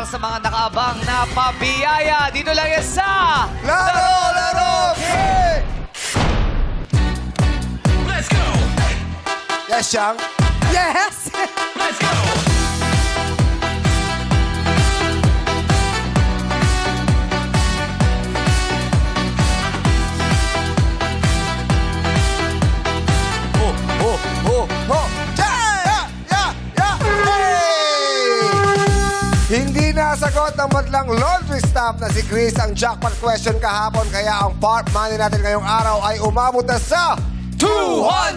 para sa mga nakaabang na pabiyaya. Dito lang yan sa... Laro! Hey! Let's go! Yes, Chang? Yes! Let's go! Hindi nasagot ng madlang laundry staff na si Chris ang jackpot question kahapon, kaya ang part money natin ngayong araw ay umabot na sa 200,000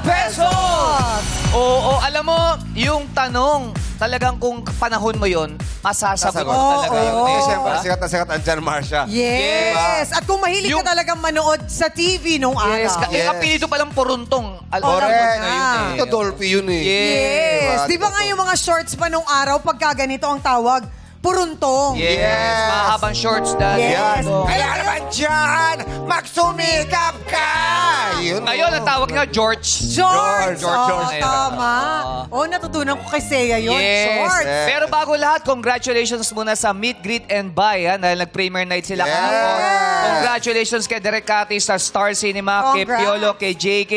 pesos! Oo, alam mo, yung tanong, talagang kung panahon mo yon, masasagot mo talaga yun. Eh, Eh, siyempre, diba? sikat na sikat ang Jan Marcia. Yes! At kung mahilig Yung- ka talagang manood sa TV nung Yes, araw. yes. Apelido palang puruntong. Correct. Na yun eh. Ito, Dolphy yun eh. Yes! Diba? Di ba nga yung mga shorts pa nung araw, pagka ganito ang tawag, puruntong. Yes, mahabang shorts dahil. Yes. Ano. Kaya naman dyan, magsumikap ka! Yun. Ngayon, ang tawag niya, George. George! George. Tama. Oh, natutunan ko kay Seiya yun. Yes. George. Yes. Pero bago lahat, congratulations muna sa Meet, Greet, and Buy. Dahil nag-premiere night sila Yes. kahapon. Congratulations kay Derek Cati sa Star Cinema, kay Congrats. Piolo, kay JK,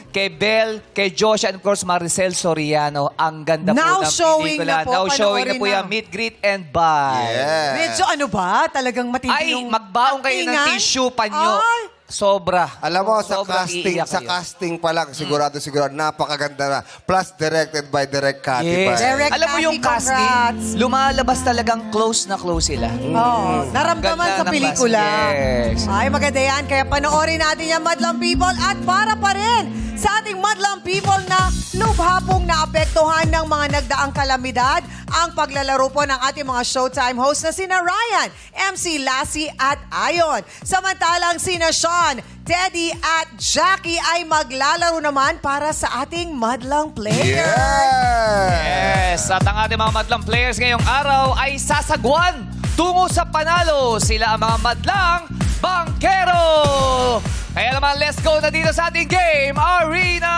kay Belle, kay Josh, and of course, Maricel Soriano. Ang ganda Now po ng showing pelikula. na po. Now showing na Panoorin po na. yung Meet, Greet, and Buy. Yes. Medyo ano ba? Talagang matindi Ay, yung magbaong kayo ng actingan? tissue, panyo. Ay. Sobra. Alam mo, sa Sobrang casting, iiyak sa kayo. casting pa lang, sigurado, napakaganda na. Plus, directed by Direk Cati Yes. pa. Direct Alam mo yung Cati, casting, congrats. lumalabas talagang close na close sila. Oo, naramdaman Ganda sa ng pelikula. cast. Yes. Ay, maganda yan. Kaya panoorin natin yan, Madlang People. At para pa rin sa ating Madlang People na lubhapong naapektuhan ng mga nagdaang kalamidad, ang paglalaro po ng ating mga Showtime host na sina Ryan, MC Lassie at Ayon. Samantalang sina Sean, Teddy at Jackie ay maglalaro naman para sa ating Madlang Player. Yes! Yes, at ang ating mga madlang players ngayong araw ay sasagwan tungo sa panalo. Sila ang mga madlang bangkero. Kaya naman, let's go na dito sa ating game arena.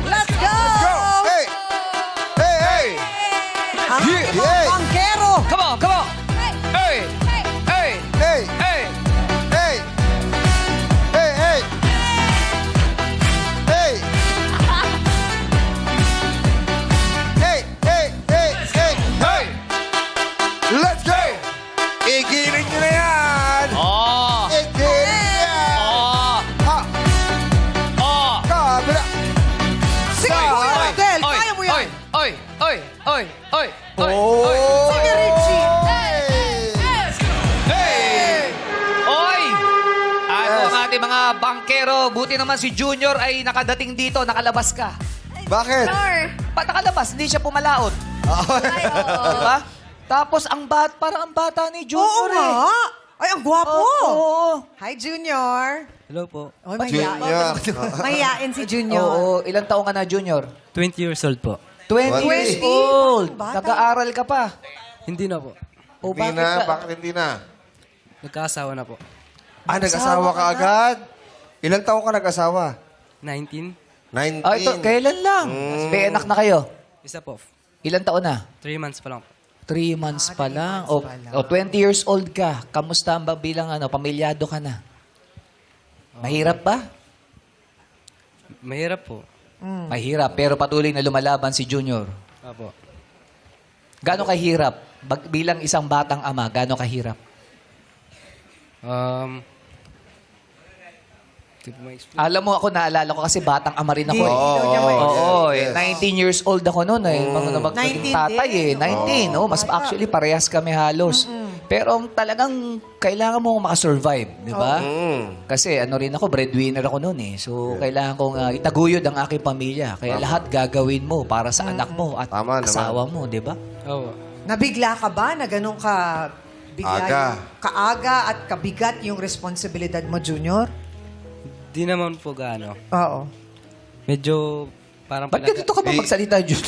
Let's go! Go! Hey! Hey, hey! Ang Yeah. ating mga bangkero. Come on, come on. Hey, hey, Hey! hey. Hey! Hey! Hey! Hey! Hey! Hey! Hey! Hey! Hey! Let's go! Igilin nyo na yan! Oh, Igilin nyo yan! oh, Ah! oh. Kabila! Sige, Kuya Rodel, Oy, kaya mo yan. oy, oy, oy, oy, oy, oy, Oh! oy. Sige, Richie. Hey! Oy! Ano ang ating mga bangkero? Buti naman si Junior ay nakadating dito, nakalabas ka. Bakit? Ba't nakalabas? Hindi siya pumalaot. Diba? Tapos parang ang bata ni Oo Junior eh. nga. Ay, ang gwapo. Oo. Hi, Junior. Hello po. Oy, Junior. mahiyain si Junior. Oo. Ilang taong ka na, Junior? 20 years old po. 20 years 20? old. Bata. Nag-aaral ka pa. Hindi na po. O Hindi na, bakit hindi na? Nagkaasawa na po. Ah, nag-asawa ka agad? Ilang taon ka nag-asawa? 19. 19. Ah, ito, kailan lang? May anak na kayo? Isa po. Ilang taon na? 3 months pa lang po. 3 months pa lang. months pa lang. O 20 years old ka. Kamusta ang bilang pamilyado ka na? Mahirap ba? Mahirap po. Mahirap, pero patuloy na lumalaban si Junior. Apo. Gaano kahirap? Bilang isang batang ama, gaano kahirap? Hindi po ma-explain. Alam mo, ako naalala ko kasi batang ama rin ako. Hindi, Eh. daw niya ma- Oo, yes. 19 years old ako noon eh. Mga 19 tatay eh. din. 19, oh, mas actually parehas kami halos. Pero talagang kailangan mo makasurvive, di ba? Kasi ano rin ako, breadwinner ako noon eh. So, kailangan kong itaguyod ang aking pamilya. Kaya lahat gagawin mo para sa anak mo at Tama naman. asawa mo, di ba? Oo. Nabigla ka ba na ganun ka bigla Aga. kaaga at kabigat yung responsibilidad mo, Junior? Di naman po gaano. Oo. Medyo parang Ba't ganito ka ba magsalita, Jun?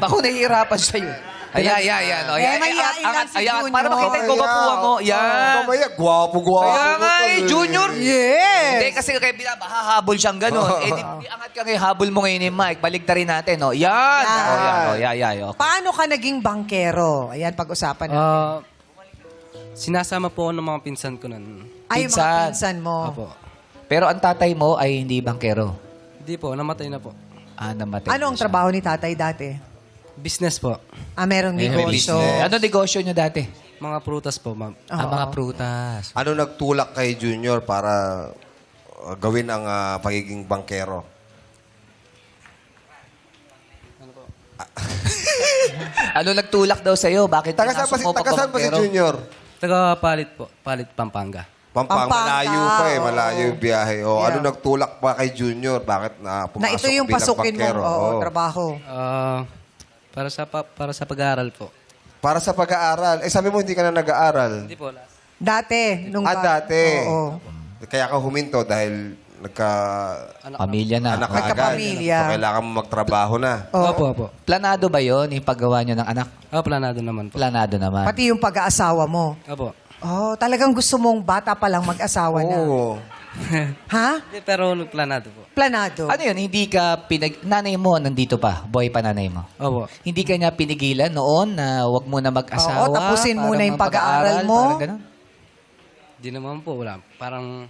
Ako nahihirapan sa'yo. Ayan. O, Eh, mahihain lang si Junior. Para makita yung gugapuha mo. Yan. Mamaya, gwapo. Kaya nga Junior. Yes! Hindi, kasi kaya mahahabol siyang gano'n. Eh, di angat ka ngayon, habol mo ngayon yung mic. Baligtarin natin, no? Yan. Yan. Paano ka naging bangkero? Ayan, pag-usapan natin. Sinasama po ako ng mga pinsan ko nun. Ay, yung mga pinsan mo. Opo. Pero ang tatay mo ay hindi bangkero. Hindi po, namatay na po. Namatay Ano na ang siya. trabaho ni tatay dati? Business po. Merong May negosyo. business. Ano negosyo niyo dati? Mga prutas po, ma'am. Mga prutas. Ano nagtulak kay Junior para gawin ang pagiging bangkero? Ano nagtulak daw sa'yo? Bakit Taga saan pinasok mo pa si pagkabangkero? Junior? Taga-Palit po. Palit, Pampanga. Pampanga, Malayo pa oo. malayo yung biyahe. Yeah. Ano nagtulak pa kay Junior? Bakit na pumasok Na ito yung bilang pasukin mong bangkero? Oo. trabaho. Para sa pag-aaral po. Para sa pag-aaral. Eh, sabi mo hindi ka na nag-aaral. Hindi po, last. Dati. Dati. Oo. Kaya ka huminto dahil Pamilya na. anak ka agad. Nagkapamilya. So, kailangan mo magtrabaho na. Opo. Planado ba yon yung paggawa niyo ng anak? Planado naman po. Planado naman. Pati yung pag-aasawa mo. Opo. Oh, talagang gusto mong bata pa lang mag-asawa na. Oo. Ha? Hindi, pero planado po. Planado. Ano yun? Hindi ka nanay mo nandito pa? Boy pa nanay mo? Opo. Hindi ka niya pinigilan noon na wag mo na mag-asawa? Oo, tapusin para muna yung pag-aaral mo. Parang ganun? Di naman po, wala. Parang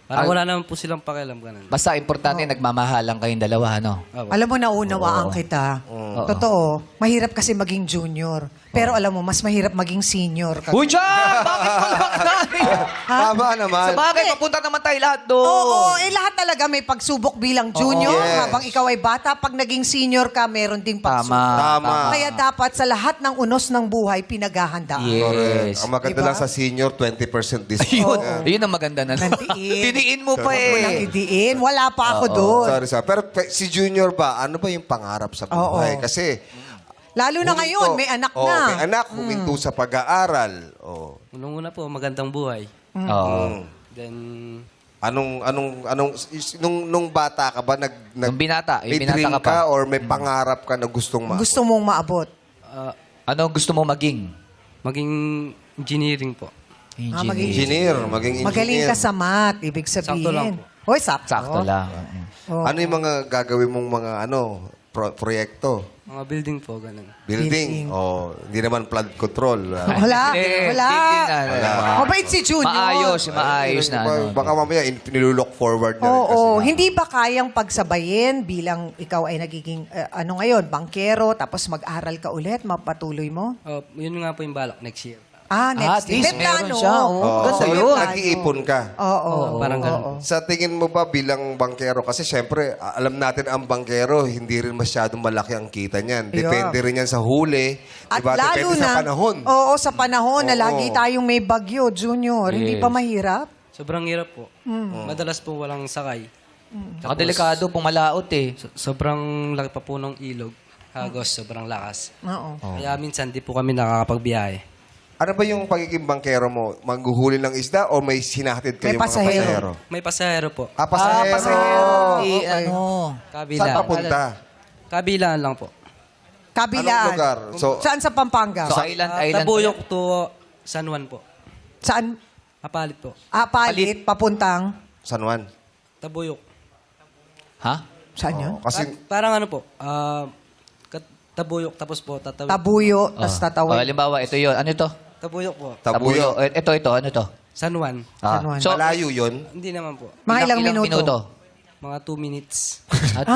wala naman po silang pakialam ganun. Basta importante, nagmamahalan kayong dalawa, ano? Opo. Alam mo, naunawaan kita. Totoo. Mahirap kasi maging junior. Pero alam mo, mas mahirap maging senior. Uy, John! Bakit pala nanay? Tama naman. Sa bagay, papunta naman tayo lahat doon. Oo, lahat talaga may pagsubok bilang junior. yes. Habang ikaw ay bata, pag naging senior ka, meron ding pagsubok. Tama. Kaya dapat sa lahat ng unos ng buhay, pinaghahandaan. Correct. Yes. Ang maganda Diba? lang sa senior, 20% discount. Yun ang maganda na. Nandiin. Tiniin mo pa Walang eh. idiin. Wala pa ako doon. Sorry. Pero si Junior ba, ano ba yung pangarap sa buhay? Oo. Kasi, Lalo na ngayon, may anak na. May anak, huminto sa pag-aaral. Oh. Unang-una po, magandang buhay. Oo. Then, Nung bata ka ba, Nung binata, may yung binata dream ka pa. or may pangarap ka na gustong maabot? Gusto mong maabot. Ano gusto mo maging? maging engineering po. maging Maging engineer. Magaling ka sa math, ibig sabihin. Sakto lang po. Hoy, sakto. Sakto lang. Oo. Ano yung mga gagawin mong mga proyekto? Mga building po, ganun. Building? Oh, hindi naman flood control. Wala. Wala. Mabait si Junior. Maayos na. Ano. Baka mamaya nilulook forward niya rin kasi. Oo. Hindi ba kayang pagsabayin bilang ikaw ay nagiging, ngayon, bankero, tapos mag-aral ka ulit, mapatuloy mo? Yun nga po yung balak next year. Next At least year. May meron plano. siya. Oh. Oh, Ganda so, yun. nag-iipon ka. Oo. Parang ganun. Oo. Sa tingin mo ba bilang bangkero, kasi syempre, alam natin ang bangkero, hindi rin masyadong malaki ang kita niyan. Depende rin yan sa huli. At Diba? lalo Depende na, sa panahon. Oo, sa panahon na Oo. lagi tayong may bagyo, Junior. Hindi Yes. pa mahirap? Sobrang hirap po. Madalas po walang sakay. Saka delikado, pumalaot eh. Sobrang laki pa po ng ilog. Hagos, sobrang lakas. Oo. Kaya minsan di po kami nakakapagbiyahe. Ano ba yung pagiging bangkero mo? Mangguhuli ng isda o may sinahatid kayong May mga pasahero. pasahero? May pasahero po. Pasahero. pasahero. Eh, Okay. ano? Kabila. Saan papunta? Kabilaan lang po. Kabilaan. Anong lugar? So, Saan sa Pampanga? So, island ba Tabuyok yan? to San Juan po. Saan? Apalit po. Palit, papuntang. San Juan. Tabuyok. Ha? Saan yun? Kasi, Parang ano po, Tabuyok tapos po tatawid. Tabuyo, tas tatawid. Halimbawa, ito yun. Ano ito? Tabuyok po. Tabuyo. Ito. Ano to? San Juan. San Juan. So, Malayo yun. Hindi naman po. Mga ilang minuto? Mga 2 minutes.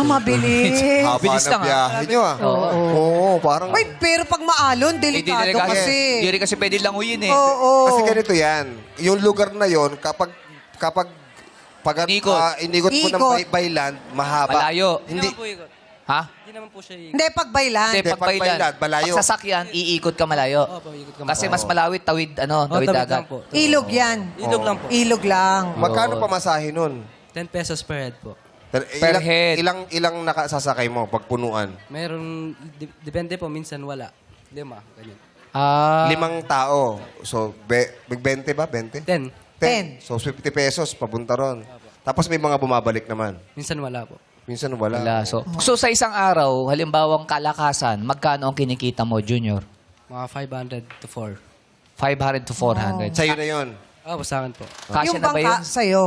Mabilis. Haba Bilis na lang, biyahe nyo Oo, parang... Wait, pero pag maalon, delikado kasi. Hindi rin kasi pwede languyin eh. Oo. Kasi ganito yan. Yung lugar na yon kapag Inikot. inikot mo ng Ikot. by land, mahaba. Malayo. Hindi Hindi. naman po ikot. Ha? Hindi naman po siya ikot. Hindi, pag bailan. Hindi, Hindi, pag pag baylad, malayo. Pag sasakyan, iikot ka malayo. Opo, ikot ka. Kasi mas malawit, tawid, tawid tawid dagat. lang po. Ilog yan. Ilog lang po. Ilog lang. Magkano pamasahe nun? 10 pesos per head po. Per head. Ilang nakasasakay mo pag punuan? Meron, depende po, minsan wala. 5, ganyan. 5 tao. So, 20 ba? 20? 10. 10. So, 50 pesos papunta ron. Tapos may mga bumabalik naman. Minsan wala po. Minsan wala. Wala. So sa isang araw, halimbawang kalakasan, magkano ang kinikita mo, Junior? Mga 500 to 4. 500 to 400. Sa'yo na yun. Po, sa akin po. Kasya yung na ba bangka yun? sa'yo.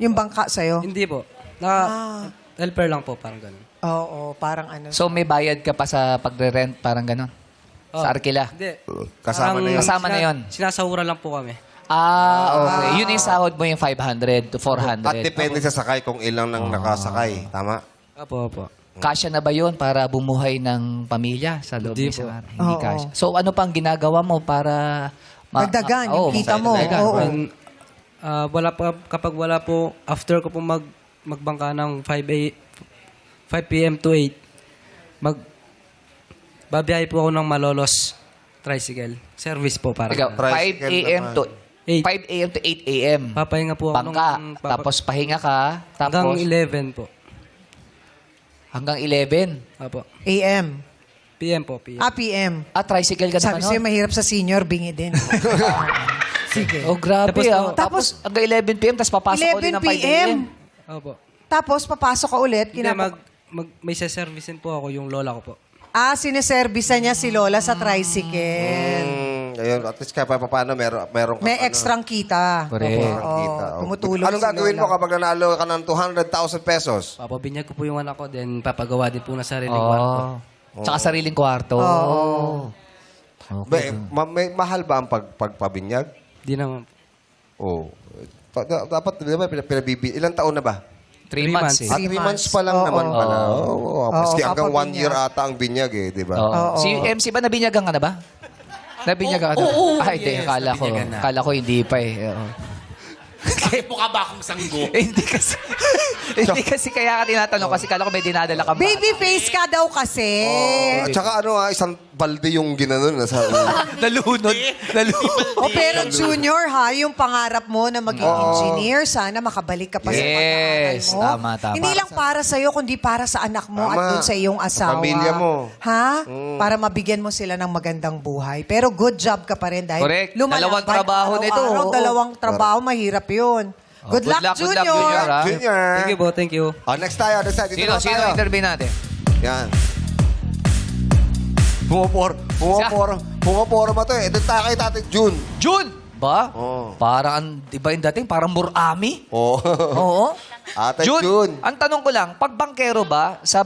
Yung bangka sa'yo. Hindi po. Helper lang po, parang ganun. Oo, parang ano. So may bayad ka pa sa pagre-rent, parang gano'n? Sa arkila? Hindi. Kasama na yun. Kasama na yun. Sinasahuran lang po kami. Okay. Yun yung sahod mo yung 500 to 400. At depende sa sakay kung ilang nang nakasakay. Tama? Opo. Kasya na ba yun para bumuhay ng pamilya sa loob Hindi ng isang po. araw? Hindi Oo. kasya. So ano pang ginagawa mo para... Dagdagan yung kita mo. dagdagan. Oo. And, wala pa, kapag wala po, after ko po magbangka ng 5 p.m. to 8, babiyahe po ako ng Malolos tricycle. Service po para. Ikaw, 5 Tricycle a.m. to 8. 5 a.m. to 8 a.m. Papahinga po ako Bangka. Tapos pahinga ka. hanggang Tapos 11 po. hanggang 11. Apo. AM. PM po, PM. PM. Tricycle ka Sabi naman sa'yo, nun? mahirap sa senior, bingi din. Sige. Oh, grabe. Tapos Tapos hanggang 11 p.m. Tapos papasok ko din ng 5 a.m. Opo. Tapos, papasok ka ulit. Hindi, may servicein po ako yung lola ko po. Sineservisan niya si Lola sa tricycle. Ayun, at least kahit paano meron kang May extrang kita. Correct. Meron kita. Tumutulong Anong si gagawin Lola. mo kapag nanalo ka ng 200,000 pesos? Papabinyag ko po yung anak ko, then papagawa din po na sariling kwarto. Tsaka sariling kwarto. Okay. Mahal ba ang pagpabinyag? Di naman. Oo. Dapat, di ba, ilang taon na ba? 3 3 months. months. Eh. 3 months pa lang Oo. naman pala. Oo. Maski hanggang 1 papabinyag. year ata ang binyag eh, di ba? Oo. Si MC ba nabinyagan ka na ba? Nabinyagan ka na? Ay, hindi. Akala ko hindi pa eh. Oo. Bakit mukha ba akong sanggo? hindi kasi kaya ka tinatanong kasi kala ko may dinadala ka ba? Baby face ka daw kasi. At saka isang balde yung ginanon na sa Nalunod. Pero junior ha, yung pangarap mo na maging engineer, sana makabalik ka pa sa pag-aaral Yes, mo. tama. Hindi lang para sa'yo, kundi para sa anak mo Tama. at dun sa iyong Sa asawa. pamilya mo. Ha? Para mabigyan mo sila ng magandang buhay. Pero good job ka pa rin dahil Correct. lumalaban Dalawang trabaho araw-araw. nito. Oo. Dalawang trabaho, mahirap yun. Good luck, Junior. Junior. Ha? Junior. Thank you po, thank you. Next tayo. Dito Sino na tayo. interview natin? Yan. Pumaporo mo to eh. Doon tayo kay Tate June. June! Ba? Oo. Parang, di ba yung dating? Parang Murami? Oh. Oo. Ate June, June. ang tanong ko lang, pag bangkero ba, sa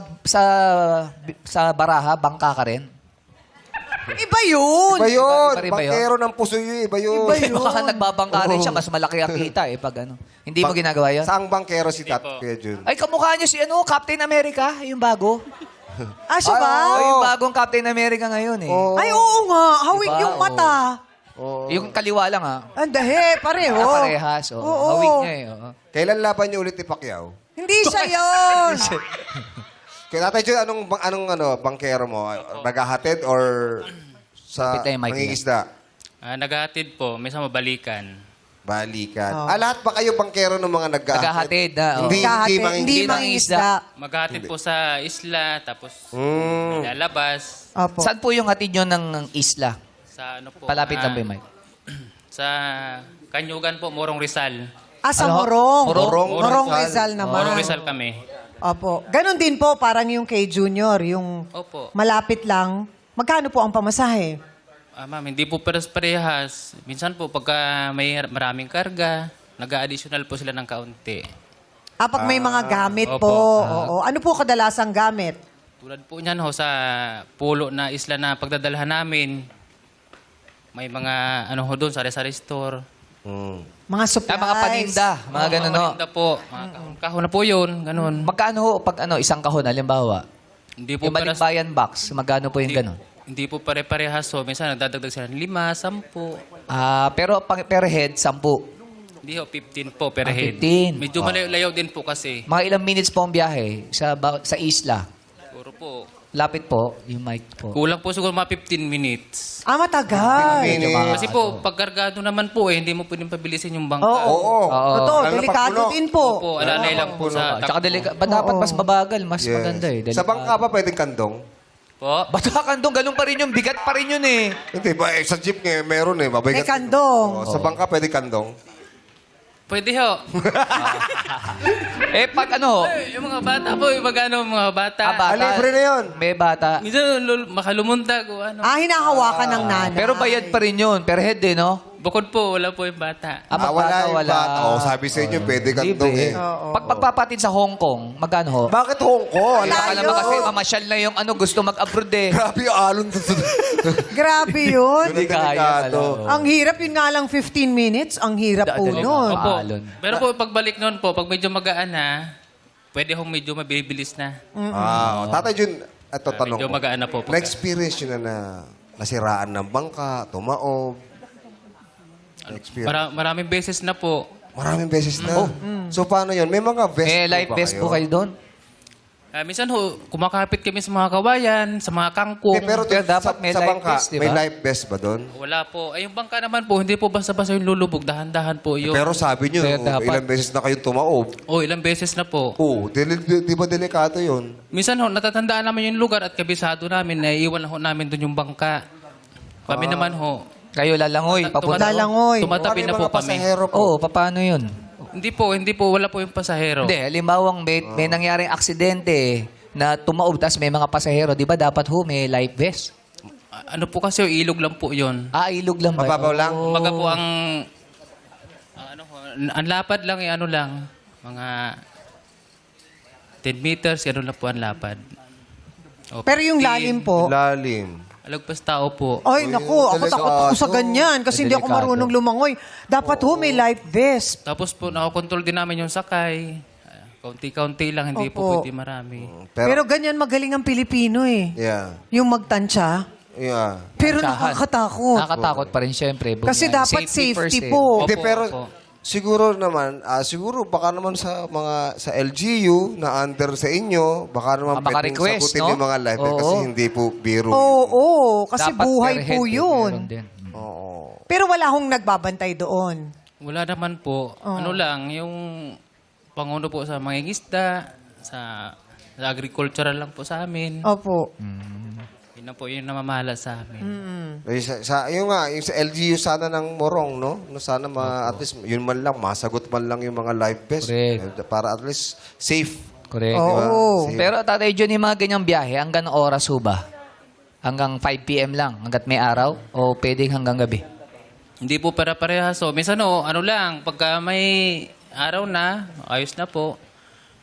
baraha, bangka ka rin? Iba yun. Iba yun. Iba rin ba yun? Bangkero ng puso yun. Iba yun. Baka nagbabangka rin siya, mas malaki ang kita eh, pag ano. Hindi mo ginagawa yan? Saang bangkero si Tate June? Ay, kamukha niyo si Captain America, yung bago. Siya ba? Oh, yung bagong Captain America ngayon eh. Ay, oo nga. Hawig Diba? yung mata. Yung kaliwa lang ah. Andahe, pareho. Parehas. Oh. Oo. Hawig niya eh. Oh. Kailan laban niyo ulit ni Pacquiao? Hindi siya yun. Kaya Tate June, anong bangkero mo? Naghahatid or sa Kapit na yung mic mangingisda? Naghahatid po, may mabalikan. Balikan. Lahat ba kayo bangkero ng mga Naghahatid na. Oh. Hindi, Kahati, mangingisda. hindi mangingisda. Maghahatid po sa isla, tapos Mm. lalabas. Opo. Saan po yung hatid nyo ng isla? Sa ano po? Palapit lang po yung mic. Sa Kanyugan po, Morong Rizal. Sa Ano? Morong. Morong? Morong Rizal naman. Morong Rizal kami. Opo. Ganon din po, parang yung kay Junior, yung Opo. malapit lang. Magkano po ang pamasahe? Ma'am, hindi po parehas. Minsan po, pagka may maraming karga, nag-additional po sila ng kaunti. Pag may mga gamit Opo. po. Oo. Ano po kadalasang gamit? Tulad po niyan ho, sa pulo na isla na pagdadalhan namin, may mga ano ho doon, sari-sari store. Mga supplies. Mga paninda. Mga ganun no. Paninda po. Mga kahon na po yun, ganun. Magkano ho pag isang kahon, halimbawa? Hindi po Yung parehas. balikbayan box, magkano po yung ganun? Hindi po pare-parehas. So, minsan nagdadagdag sila ng 5, 10. Pero per head, 10. Hindi ho, 15 po per head. 15. Medyo malayo din po kasi. Mga ilang minutes po ang biyahe sa isla. Siguro po. Lapit po, yung mic po. Kulang po siguro mga 15 minutes. Matagal. Kasi po, pagkargado naman po eh, hindi mo pwedeng pabilisin yung bangka. Oo. Totoo, Lalo na delikado pagpuno. din po. Opo, alalay lang po sa Tsaka takbo. ba dapat mas mabagal? Mas Yes. maganda eh. Sa bangka ba pwedeng kandong? Po. Ba't kandong? Ganun pa rin yung bigat pa rin yun eh. Hindi ba? Sa jeep nga meron eh. Mabigat. May kandong. Sa bangka pwedeng kandong? Pwede ho. Pag ano, Yung mga bata po, yung mga bata. bata, libre na yun. may bata. Minsan makalumuntag o ano. Hinahawakan ng nanay. Pero bayad pa rin yun, per head eh, no? Bukod po, wala po yung bata. Pag wala bata, yung wala. bata. Oh, sabi sa inyo, pwede ka Libre. doon eh. Pag pagpapatid sa Hong Kong, magkano ho? Bakit Hong Kong? Baka Layo. naman kasi mamasyal na yung ano, gusto mag-abroad eh. Grabe yung alon. Grabe yun. Hindi kaya Delikado. pala. Ang hirap yun nga lang 15 minutes. Ang hirap po Dali- nun. Opo. Alon. Pero po, pagbalik noon po, pag medyo magaan na, pwede hong medyo mabibilis na. Tatay Jun, ito tanong Medyo ko. magaan na po. Na-experience nyo na nasiraan ng bangka, tumaob. Na-experience. Maraming beses na po. Maraming beses na. So, paano yun? May mga vest May po life ba vest po kayo doon? Minsan ho, kumakapit kami sa mga kawayan, sa mga kangkong. Pero dapat may sa life bangka, vest, di ba? may life vest ba doon? Wala po. Ay, yung bangka naman po, hindi po basta-basta yung lulubog. Dahan-dahan po yung... Pero sabi nyo, Kaya dapat- ilang beses na kayong tumaob. ilang beses na po. Oo, di ba delikado yun? Minsan ho, natatandaan namin yung lugar at kabisado namin, naiiwan na ho namin doon yung bangka. Kami naman ho. Kayo lalangoy, papunta. Lalangoy. Tumatabi Paano na yung po mga kami. pasahero po? Oo, paano yun? Hindi po, wala po yung pasahero. Hindi, halimbawang may nangyaring aksidente na tumaob, tas may mga pasahero, di ba dapat ho may life vest? Ano po kasi, ilog lang po yun. Ilog lang ba? Mababaw lang? Kumbaga po ang lapad lang, ano lang, mga 10 meters, ano lang po ang lapad. O, Pero yung lalim po, Lalim. Alagpas tao po. ay naku, ako delikado. takot ako sa ganyan kasi hindi ako Delikado. marunong lumangoy. Dapat ho may life vest. Tapos po, nakakontrol din namin yung sakay. Kaunti-kaunti lang, hindi Opo. po pwede marami. Pero ganyan magaling ang Pilipino eh. Yeah. Yung magtansya. Yeah. Pero Tsahan. nakakatakot. Nakatakot pa rin syempre. Kasi dapat safety po. Hindi, Opo, pero opo. siguro naman, siguro baka naman sa LGU na under sa inyo, baka naman pwedeng Maka-request, sagutin no? yung mga live Oo. kasi hindi po biro. Oo, kasi Dapat buhay per head, po yun. meron din. Oo. Pero wala hong nagbabantay doon. Wala naman po. Ano lang, yung panguno po sa mga isda, sa agricultural lang po sa amin. Opo. Yun na po yung namamahala sa amin. Eh, yung sa LGU sana ng Morong, no? No, sana at least, yun man lang, masagot man lang yung mga live vest. Correct. Para at least safe. Correct. Oo. Di ba? Safe. Pero Tatay John, yung mga ganyang biyahe, hanggang oras ho ba? Hanggang 5 p.m. lang? Hanggat may araw? O pwedeng hanggang gabi? Hindi po para-parehas. So, minsan ano lang, pagka may araw na, ayos na po.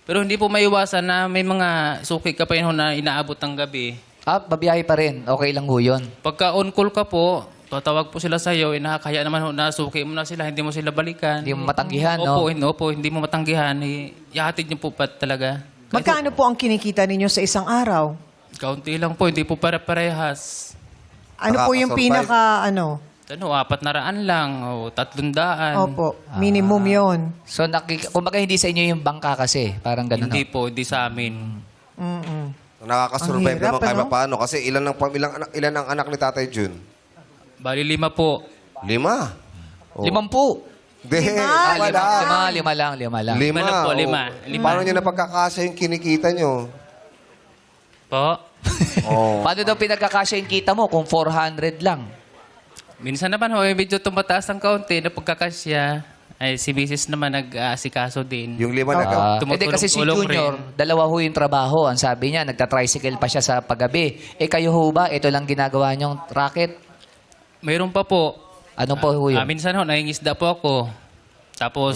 Pero hindi po maiwasan na may mga suki ka pa yun ho na inaabot ng gabi. Babiyahe pa rin. Okay lang ho yun. Pagka on-call ka po, tatawag po sila sa'yo, nakakaya naman ho na suki mo na sila, hindi mo sila balikan. Hindi mo matanggihan, no? Opo, hindi mo matanggihan. Ihatid niyo po pa talaga. Magkano po ang kinikita ninyo sa isang araw? Kaunti lang po, hindi po para-parehas. Ano po yung Nakakasurvive. pinaka, 400 lang, o 300. Opo, minimum yon. So, kumbaga hindi sa inyo yung bangka kasi. Parang ganun. Hindi ho. po, hindi sa amin. Nakakasurvive Ang hirap, naman kahit ano? paano. Kasi ilan ang anak ni Tatay Jun? Bali 5 po. 5. Oh. 5 po. Hindi, Lima lang. Lima lang po, Oo. lima. Paano nyo napagkakasa yung kinikita nyo? Po. Oh. Paano daw pinagkakasya yung kita mo kung 400 lang? Minsan naman ho, medyo tumataas ng kaunti na pagkakasya. Ay, si Mrs. naman nag-aasikaso din. Yung 5 na Hindi kasi si Tumutulong Junior, rin. dalawa ho yung trabaho. Ang sabi niya, nagta-tricycle pa siya sa paggabi. Kayo ho ba, ito lang ginagawa niyong racket? Mayroon pa po. Ano po ho yun? Minsan ho, nangingisda po ako. Tapos,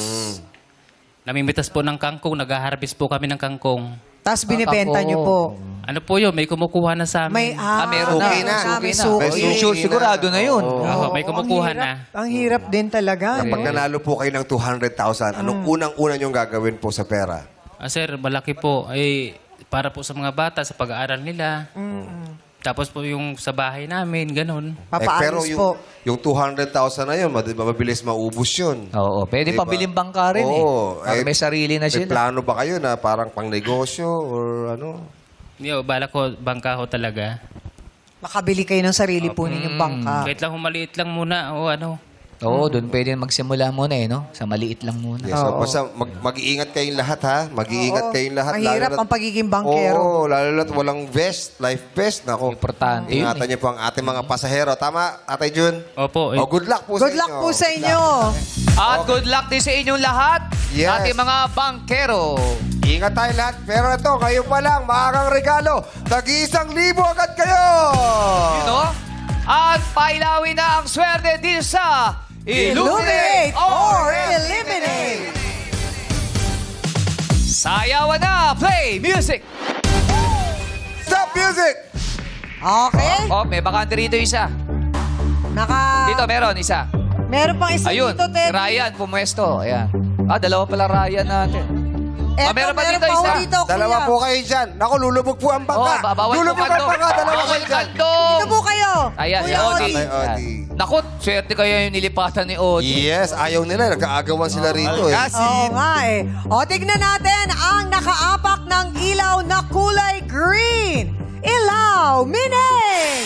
namimitas po ng kangkong, nag-harvest po kami ng kangkong. Tapos binibenta nyo po. Ano po yun, may kumukuha na sa May, amin. Meron Okay na. May Suki na. suki. May Oh, suki sigurado na yun. Oo, may kumukuha Ang na. hirap- Ang hirap din talaga. Kapag nanalo po kayo ng 200,000, anong unang-una nyong gagawin po sa pera? Sir, malaki po. Ay, para po sa mga bata, sa pag-aaral nila. Tapos po yung sa bahay namin, ganun. pero Papaayos po. yung 200,000 na yun, mabilis maubos yun. Oo, pwede Diba? pabiling bangka rin Oo, eh. Para may sarili na May sila. plano ba kayo na parang pang negosyo or ano? Hindi, balak ko, bangka ho talaga. Makabili kayo ng sarili po ninyong bangka. Kahit lang humaliit lang muna o ano. Oo, doon pwede magsimula muna no? Sa maliit lang muna. Yes, so, basta mag-iingat kayong lahat ha. Mag-iingat Oo. kayong lahat. Mahirap Lalo ang pagiging bangkero. Oo, lalo na't walang vest, life vest. Nako, Importante yun ingatan niyo po ang ating mga pasahero. Tama, Atay Jun? Opo. Oh, good luck po sa Good inyo. luck po sa inyo. At good luck din sa inyong lahat. Yes. Ating mga bangkero. Ingat tayo lahat. Pero ito, ngayon pa lang, maagang regalo. Tag-1,000 agad kayo! No? At pailawin na ang swerte din sa Illuminate or eliminate. Sayawan na! Play music! Stop music! Okay. Oh, may bakante rito isa. Dito, meron isa. Meron pang isa Ayun, dito, Teddy. Ryan, pumuesto. Ayan. Dalawa pala Ryan natin. Eto, meron pa dito pa isa. dito, kuya. Dalawa po kayo dyan. Naku, lulubog po ang bangka. Bawal Lulubog ang kanto. bangka. Dalawa Bawal kayo dyan. kanto. Dito po kayo. Ayan, si Kuya Odi. Odi. Ay, Odi. Naku, swerte kayo yung nilipatan ni Odi. Yes, ayaw nila. Nagkaagawan sila rito eh. Oo nga eh. O, tignan natin ang nakaapak ng ilaw na kulay green. Ilaw, Minay!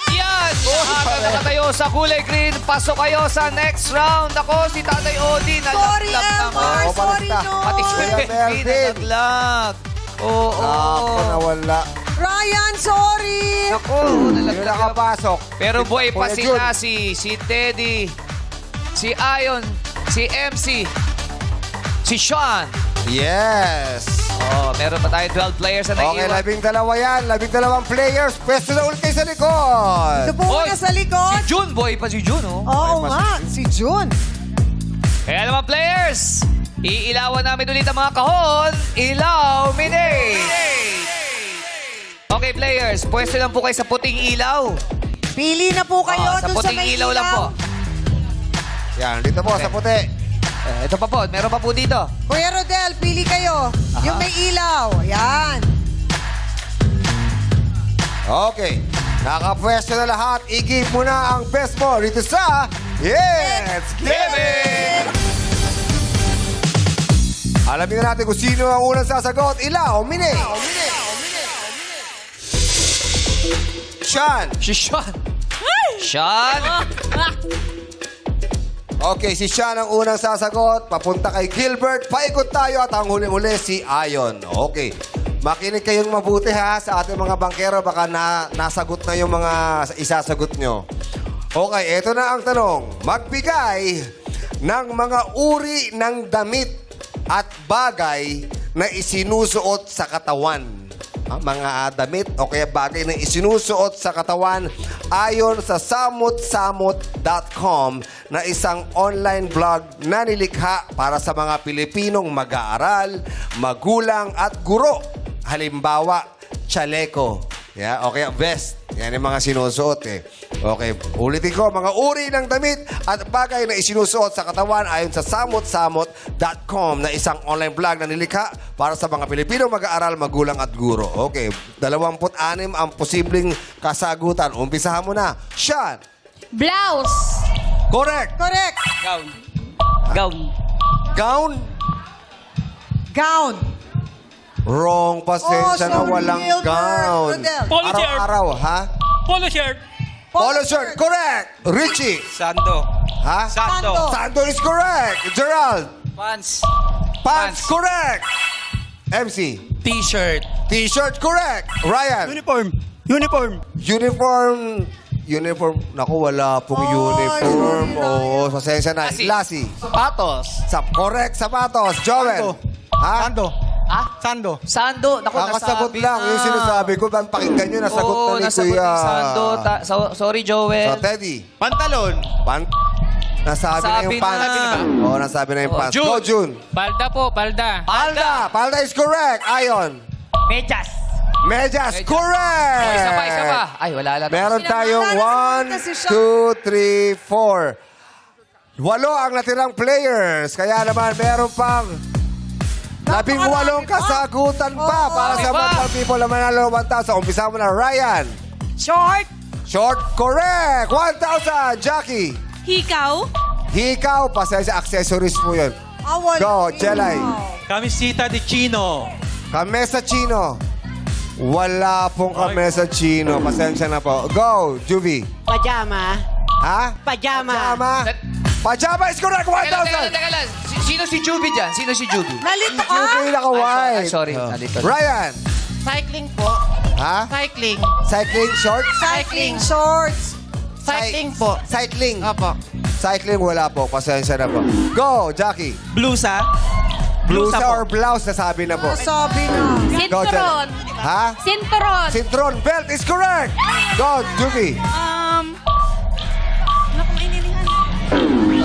Yan! Habang nakatayo sa kulay green, pasok kayo sa next round. Ako, si Tatay Odi. Sorry, nalaglag Elmar. Oo, Sorry, basta. no. Pati si Kuya Melvin, Melvin. nalaglag. Oo. Ako, nawala. Ryan, sorry. Ako, Yung nalaglag. nakapasok. Pero boy, pa Kuya sila si Teddy, si Ayon, si MC, si Sean. Yes. Oh, meron pa tayo 12 players na Okay, naiiwan. 12 yan. 12 players. Pwesto na ulit kayo sa likod. Ito po Oy, muna sa likod. Si June, boy, pa si June, oh. Oo nga, si June. Kaya naman, players, iilawan namin ulit ang mga kahon. Ilaw, Minay! Okay, players, pwesto lang po kayo sa puting ilaw. Pili na po kayo Sa dun sa puting may ilaw lang po. Yan, dito po sa puti. Ito pa po, meron pa po dito. Kuya Rodel, pili kayo. Yung may ilaw. Ayan. Okay. Nakapwesto na lahat. I-give mo na ang best mo dito sa Yes! Give It! Alamin na natin kung sino ang unang sasagot. Ilaw, Minay. Sean. Si Sean. Sean! Okay, si Sean ang unang sasagot. Papunta kay Gilbert. Paikot tayo at ang huling-huli si Ayon. Okay. Makinig kayong mabuti ha sa ating mga bangkero. Baka nasagot na yung mga isasagot nyo. Okay, eto na ang tanong. Magbigay ng mga uri ng damit at bagay na isinusuot sa katawan. Mga damit o kaya bagay na isinusuot sa katawan ayon sa samutsamut.com na isang online blog na nilikha para sa mga Pilipinong mag-aaral, magulang at guro. Halimbawa, chaleco. Yeah, o kaya vest. Yan yung mga sinusuot eh. Okay, ulitin ko. Mga uri ng damit at bagay na isinusuot sa katawan ayon sa samutsamut.com na isang online blog na nilikha para sa mga Pilipino mag-aaral, magulang at guro. Okay, 26 ang posibleng kasagutan. Umpisahan mo na. Sean. Blouse. Correct. Correct. Gown. Gown. Gown. Wrong. Pasensya na sorry, walang Gilbert. gown. Rodel. Polo shirt. Araw-araw, ha? Polo shirt. Polo shirt. Correct. Richie. Sando. Ha? Sando. Sando is correct. Gerald. Pants. Pants, correct. MC. T-shirt. T-shirt, correct. Ryan. Uniform. Uniform. Uniform. Naku, wala pong uniform. Oo, pasensya na. Lassie. Sapatos. Correct, sapatos. Joel. Ha? Sando. Ah? Sando. Sando. Naku, Kakasagot nasabi lang. na. Yung sinasabi ko, pakinggan nyo, nasagot Oo, na ni nasagot Kuya. ni Sando. Sorry, Joel. So, Teddy. Pantalon. Nasabi na yung Nasabi na. pants. Nasabi na ba? Oo, nasabi na yung Oh, pants. June. Go, June. Palda po, palda. Palda. Palda is correct. Ayon. Medyas. Medyas, correct. Isa pa. Ay, wala lang. Meron tayong Wala na 1, si 2, 3, 4. 8 ang natirang players. Kaya naman, meron pang 18 kasagutan pa para sa Marami pa. Madlang People na manalo 1,000. Umpisa mo na, Ryan. Short. Short, correct. 1,000. Jackie. Hikaw. Hikaw, pasensya, accessories mo yun. Awal. Go, Jelay. Camisita de Chino. Kamesa Chino. Wala pong kamesa Chino. Pasensya na po. Go, Juvie. Pajama. Ha? Pajama. Pajama. Pajama is correct. 1,000. Teka lang. Sino si Juby dyan? Sino si Juby? Nalito ka? Juvie Ay, naka-white. sorry. Nandito. Ryan. Cycling po. Ha? Cycling. Cycling shorts? Cycling shorts. Cycling po. Cycling. Opo. Cycling, wala po. Pasensya na po. Go, Jackie. Blusa. Blusa po. or blouse, nasabi na po. Sabi na. Go, Sinturon. Ha? Sinturon. Sintron belt is correct. Go, Juki. Naku, mainilihan.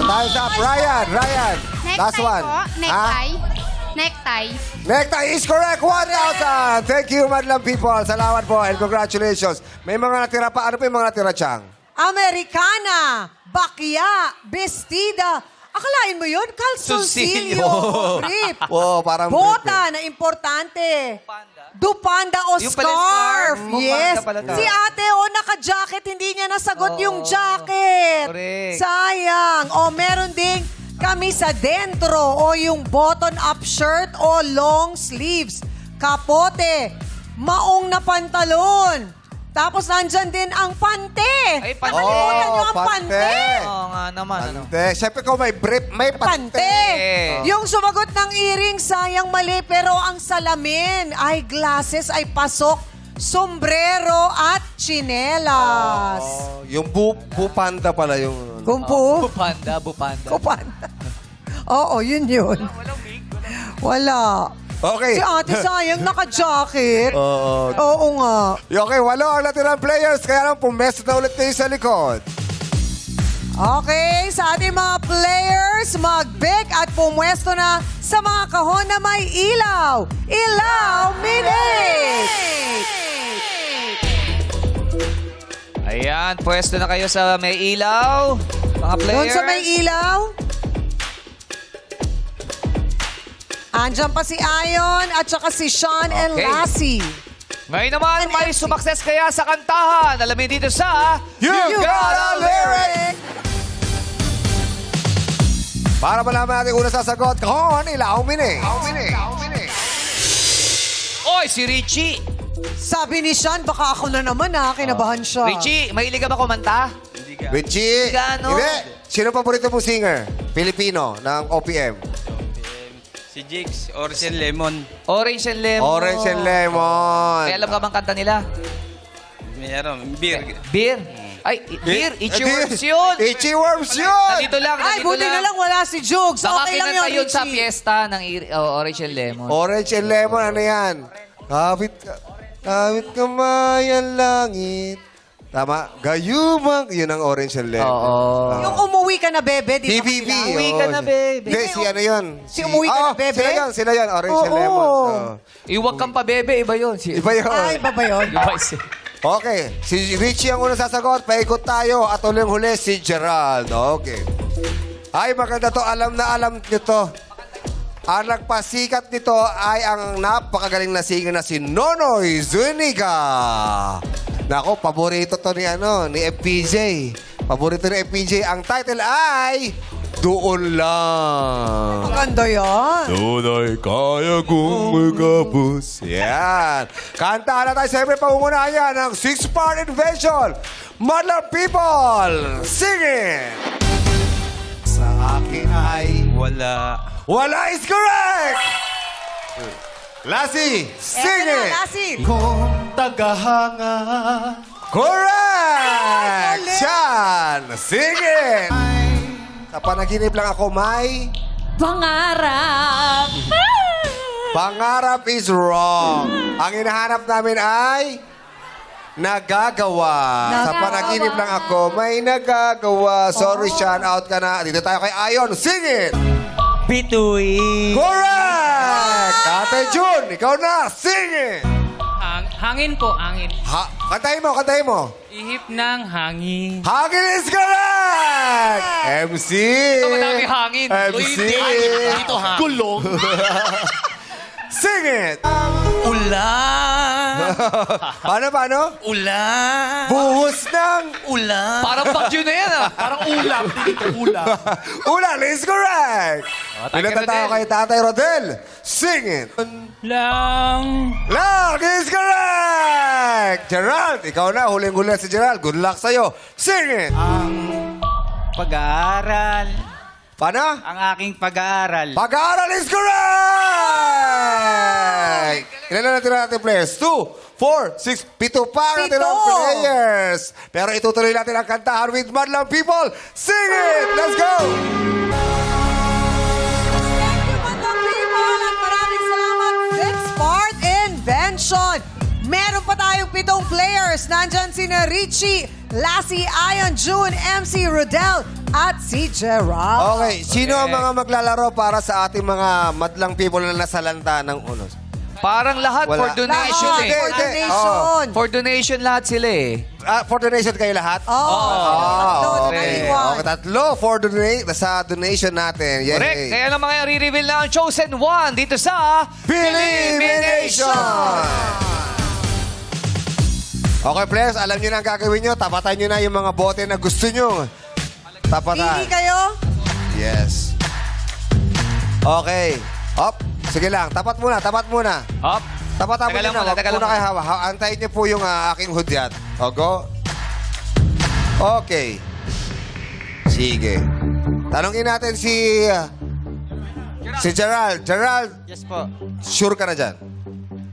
Time's up. Ryan. Last Necktie one. po. Ha? Necktie. Necktie. Necktie is correct. 1,000. Thank you, madlang people. Salamat po and congratulations. May mga natira pa. Ano pa yung mga natira, Chang? Americana, bakya, bestida. Akalain mo yun? Calzoncillo. Brief. Oh, parang Bota na importante. Dupanda o Yung pala scarf. scarf. Bupanda Yes. pala to. Si ate, naka-jacket. Hindi niya nasagot Oo. yung jacket. Correct. Sayang. O, meron ding kamisa dentro o yung button-up shirt o long sleeves. Kapote. Maong na pantalon. Tapos nandyan din ang pante. Ay, pante. Nakalimutan nyo ang pante. Oo nga naman. Ano? Pante. Siyempre ko may brief, may pante. Pante. Yung sumagot ng earring, sayang mali. Pero ang salamin, eyeglasses ay pasok, sombrero at chinelas. Oh, yung bupanda pala yung... Kumpu? Bupanda. Kupanda. Oo, yun yun. Wala. Okay. Si ate sayang naka-jacket. Oo. Oo nga. Okay, 8 ang natirang players. Kaya lang, pumesto na ulit kayo sa likod. Okay, sa ating mga players, mag-bake at pumwesto na sa mga kahon na may ilaw. Ilaw Minute! Ayan, pwesto na kayo sa may ilaw. Mga players. Doon sa may ilaw. Andyan pa si Ayon at saka si Sean and Okay. Lassie. Ngayon naman, may sumakses kaya sa kantahan. Alamin dito sa... You got a lyric! Para malaman natin una sasagot, kahon, ilaw mini. Oy, si Richie. Sabi ni Sean, baka ako na naman kinabahan siya. Richie, mahilig ka ba kumanta? Richie. Gano? Hindi. Sino paborito mong singer? Pilipino ng OPM. Si Jigs, Orange and Lemon. Orange and Lemon. Orange and Lemon. May alam ka bang kanta nila? Mayroon, beer. Beer. Ay, beer. Itchy Worms yun. Itchy Worms yun! Nandito lang, Ay, nandito buti na lang wala si Jugs. Baka Okay lang kinanta yun, yun sa Richie. fiesta ng Orange and Lemon. Orange and Lemon, ano yan? Kapit kamayan langit. Tama? Gayumang. Yun ang Orange and Lemon. Oo. Yung umuwi ka na, bebe, di ba? TVB. sila? Umuwi ka na, baby. Hindi, si ano yun? Si Umuwi Ka Na, Bebe? Sila yun. Orange and Oo. Lemon. Oh. Iwag kang pa, bebe. Iba yun. Iba yun. Ay, iba ba yun? Iba si... Okay, si Richie ang unang sasagot. Paikot tayo at uling huli si Gerald. Okay. Ay, maganda to. Alam na alam nyo to. Ang nagpasikat nito ay ang napakagaling na singer na si Nonoy Zuniga. Nako, paborito to ni FPJ. Paborito ni FPJ. Ang title ay Doon Lang. Maganda yan. Doon ay kaya kong magabos. Yan. Kanta na tayo. Siyempre, pangungunahan yan ng 6-part invention. Madlang people, sing it! Sa akin ay... Wala. Wala is correct! Lassie, sing Eto na, it! Lassie. Kung tagahanga. Correct! Ay, Chan, sing it! Sa panaginip lang ako may... Pangarap. Pangarap is wrong. Ang hinahanap namin ay nagagawa. Sa panaginip lang ako, may nagagawa. Sorry, Sean, out ka na. Dito tayo kay Ayon. Sing it! Bituin. Correct! Ate Jun, ikaw na. Sing it! Hangin po, hangin. Kantahin mo. Ihip ng hangin. Hangin is correct! MC! Ito, madami hangin. MC! Dito ha. Gulong. Sing it! Ulan. Paano? Ulan. Buhos ng... Ulan. Parang bagyo na yan, ah. Parang ulap. Dito, ulap. Ulan is correct! Tatay Pinunta tayo Rodel. kay Tatay Rodel. Sing it! Lang. Lang is correct! Gerald, ikaw na. Huling-huli si Gerald. Good luck sa'yo. Sing it! Pag-aaral. Paano? Ang aking pag-aaral. Pag-aaral is correct! Ilan na natin players? 2, 4, 6, 7 pa ang Pito. ating players. Pero itutuloy natin ang kantahan with Madlang People. Sing it! Let's go! Thank you, Madlang People, at maraming salamat, Fixpart Invention. Meron pa tayong 7 players. Nandyan sina Richie, Lassie, Ion, June, MC Rodel, at si Gerald. Okay, sino ang mga maglalaro para sa ating mga Madlang People na nasalanta ng unos? Parang lahat Wala. for donation Lahat, eh. for Hindi. donation. For donation lahat sila eh. For donation kayo lahat? Oh, okay. Okay, tatlo for sa donation natin. Yay. Correct. Kaya lang mga re-reveal na ang Chosen One dito sa Elimination! Okay, players, alam nyo na ang gagawin nyo. Tapatan nyo na yung mga bote na gusto nyo. Tapatan. Pili kayo. Yes. Okay. Up. Sige lang. Tapat muna. Up. Tapatan mo Teka lang muna. muna, Huwag teka lang muna kayo muna. hawa. Antayin nyo po yung aking hudyat. O, go. Okay. Sige. Tanongin natin si Gerald. Gerald, Yes po. sure ka na dyan?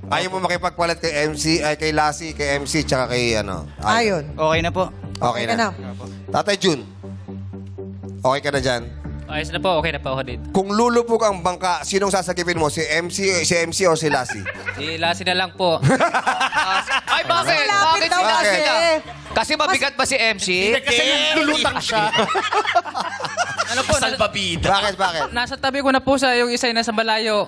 Ayaw mo makipagpalit kay MC, ay kay Lassie, kay MC, tsaka kay ano? Ayun. Okay na po. Okay Okay na. Tatay Jun, okay ka na dyan? Ayos na po, okay na po ako dito. Kung lulubog ang bangka, sinong sasagipin mo? Si MC o si Lassie? Si Lassie na lang po. Ay, bakit? Malapit Bakit daw sila kasi. sila? Kasi mabigat pa si MC? Kasi naglulutang siya. Ano po, Bakit? nasa tabi ko na po sa yung isa nasa malayo.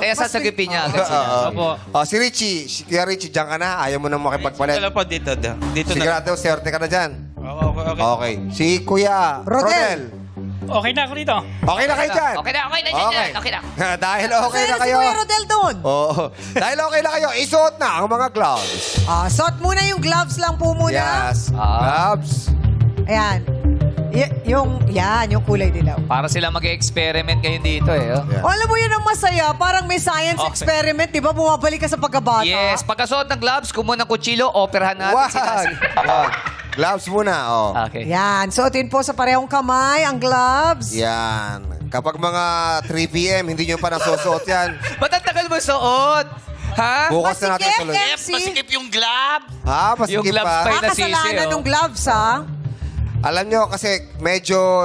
Kaya sasagipin niya agad sila. Opo. Si Richie, Kuya Richie, dyan ka na. Ayaw mo nang makipagpalit. Dito po, dito. Dito na. Sigurado, swerte ka na dyan. Okay. Okay. Si Kuya Rodel. Okay na ako dito. Okay na kayo dyan? Okay na dyan. Okay na. Dahil okay na Sino si kayo. Kuya Rodel doon? Oo. Dahil okay na kayo, isuot na ang mga gloves. Suot muna yung gloves lang po muna. Yes. Gloves. Ayan. Yung kulay dilaw. Para sila mag-experiment ngayon dito eh. Oh. Yeah. Alam mo yun ang masaya, parang may science Okay. experiment, di ba? Bumabalik ka sa pagkabata. Yes, pagkasuot ng gloves, kumuha ng kutsilo, operahan natin si Lassie. Wag. Gloves muna, oh. Okay. Yan, suotin po sa parehong kamay ang gloves. Yan. Kapag mga 3 p.m., hindi nyo pa nasusuot yan. Ba't ang tagal mo suot? Ha? Bukas na natin tuloy. Masikip, MC. yung glove. Ha? Masikip Yung gloves pa. pa yun. Kasalanan oh. ng gloves, ha? Alam nyo, kasi medyo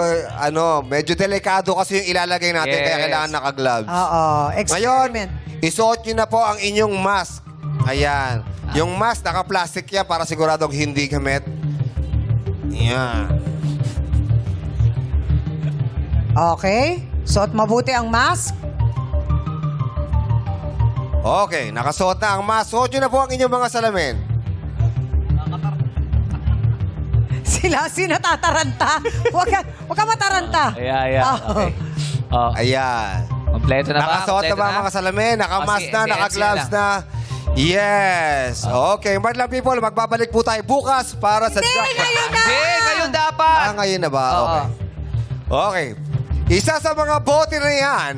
delikado kasi yung ilalagay natin, Yes. kaya kailangan naka-gloves. Oo, Ngayon, experiment. isuot nyo na po ang inyong mask. Ayan. Yung mask, naka-plastic yan para siguradong hindi gamit. Yan. Okay. Suot mabuti ang mask. Okay, nakasuot na ang mask. Suot nyo na po ang inyong mga salamin. Sila natataranta. Huwag ka mataranta. Yeah. Okay. Oh, Ayan. kompleto na ba? Nakasuot na Kompleto ba ang mga salamin? Nakamask Oh, na, si naka-gloves MC na. Yes. Okay, Madlang People, magbabalik po tayo bukas para sa Hindi, ngayon na! Hindi, ngayon dapat. ngayon na ba? Oo. Okay. Okay. Isa sa mga bote na yan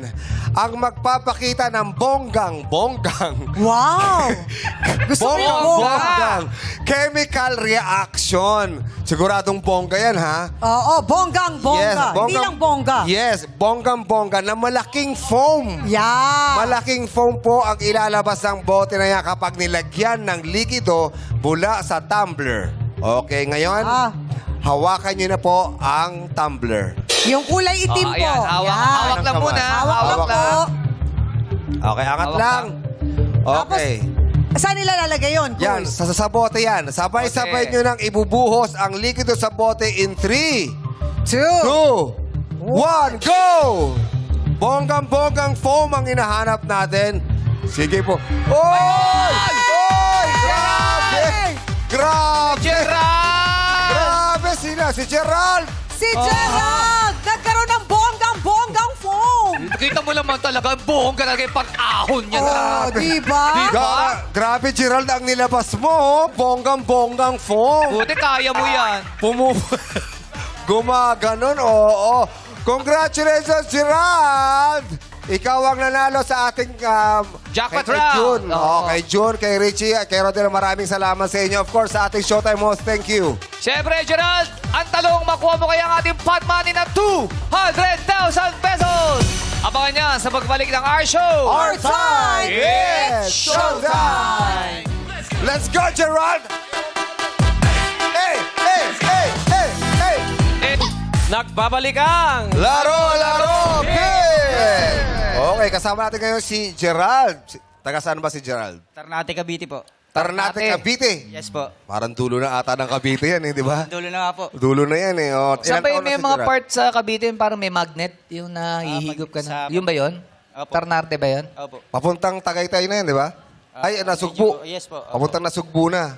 ang magpapakita ng bonggang-bonggang. Wow! Gusto ko yung bongga. Bonggang chemical reaction. Siguradong bongga yan, ha? Oo, bonggang-bongga. Hindi lang bongga. Yes, bonggang-bongga na malaking foam. Yeah. Malaking foam po ang ilalabas ng bote na yan kapag nilagyan ng likido mula sa tumbler. Okay, ngayon, hawakan nyo na po ang tumbler. Yung kulay itim po. Ayan, hawak lang muna. Hawak lang Hawak po. lang. Okay, angat Hawak lang. Okay. Saan nila lalagay yun? Yan, sa bote yan. Sabay-sabay Bote. nyo nang ibubuhos ang likido sa bote in 3, 2, 2. 1, go! Bonggang-bonggang foam ang hinahanap natin. Sige po. Oy! Oy! Grabe! Grabe! Gerald! Grabe sila! Si Gerald! Si Gerald! Nagkaroon ng bonggang-bonggang foam! Kita mo naman talaga, buong ka talaga yung pag-ahon niya. Oh, diba? Grabe, Gerald, ang nilabas mo. Bonggang-bonggang foam. Buti kaya mo yan. Gumaganon, oo. Congratulations, Gerald! Ikaw ang nanalo sa ating Jackpot kay round. June. Oo. Kay June, kay Richie, kay Rodel, maraming salamat sa inyo. Of course, sa ating Showtime host, thank you. Siyempre, Gerald, ang talong makuha mo kaya ang ating pot money na 200,000 pesos. Abangan niya sa pagbalik ng our show! Our time! It's showtime! Let's go, Gerald! Hey, hey, hey, hey, hey! Nagbabalik ang Laro, Kid! Okay, kasama natin ngayon si Gerald. Taga saan ba si Gerald? Ternate, Cavite po. Ternate, Cavite. Yes po. Parang dulo na ata ng Cavite yan, di ba? Dulo na nga po. Dulo na yan eh. Oh, Saan ilang ba taon yun, na may si mga Gerald? part sa Cavite, parang may magnet, yung nahihigop ka na. sa- Yun ba yun? Opo. Ternate ba yun? Opo. Papuntang Tagaytay na yan, di ba? Ay, nasugbu. Yes po. Opo. Papuntang nasugbu na.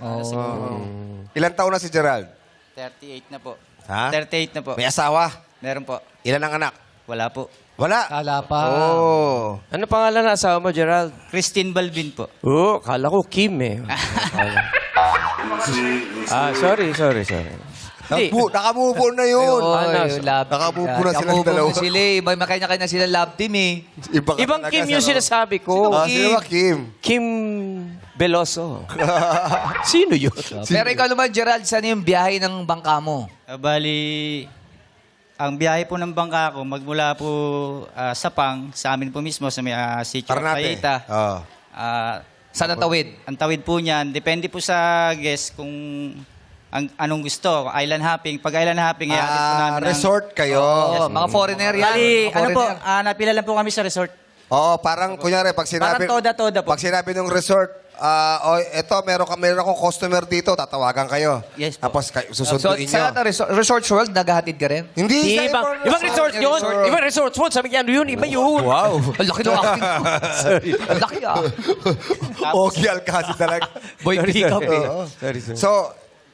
Ilang taon na si Gerald? 38 na po. Ha? 38 na po. May asawa? Meron po. Ilan ang anak? Wala po. Wala. Kala pa. Oh. ano pangalan na asawa mo, Gerald? Christine Balvin po. Oo, kala ko Kim eh. Sorry. Hindi. Naka-move on na yun. Ayun, yung love team. Nakabubo na silang Nakabubo dalawa. na sila eh. May makanya-kanya sila love team eh. Ibang Kim yung sinasabi ko. Sino ba Kim? Kim Veloso. Sino yun? Pero ikaw naman, Gerald, saan yung biyahe ng bangka mo? Bali, ang biyahe po ng bangka ko, magmula po sa Pang, sa amin po mismo, sa may sitio Ternate. Paita. Oh. Saan ang tawid? Ang tawid po niyan, depende po sa guest kung anong gusto. Island hopping. Pag island hopping, ihatid po namin ng- Resort kayo. Oo, mga foreigner yan. Bali, Mga ano po, foreigner. napila lang po kami sa resort. Oo, parang kunyari, pag sinabi... Parang toda-toda po. Pag sinabi ng resort, eto, meron akong customer dito, tatawagan kayo. Yes po. Tapos So, susunduin nyo. sa Resorts World, naghahatid ka rin? Hindi, sa Ibang resort yun. Ibang resort yun. Sabi niya, ano yun? Iba yun. Wow. Ang laki ng akin. Ang laki ah. Okay, Alcasi talaga. Boy, pick up eh. Oo.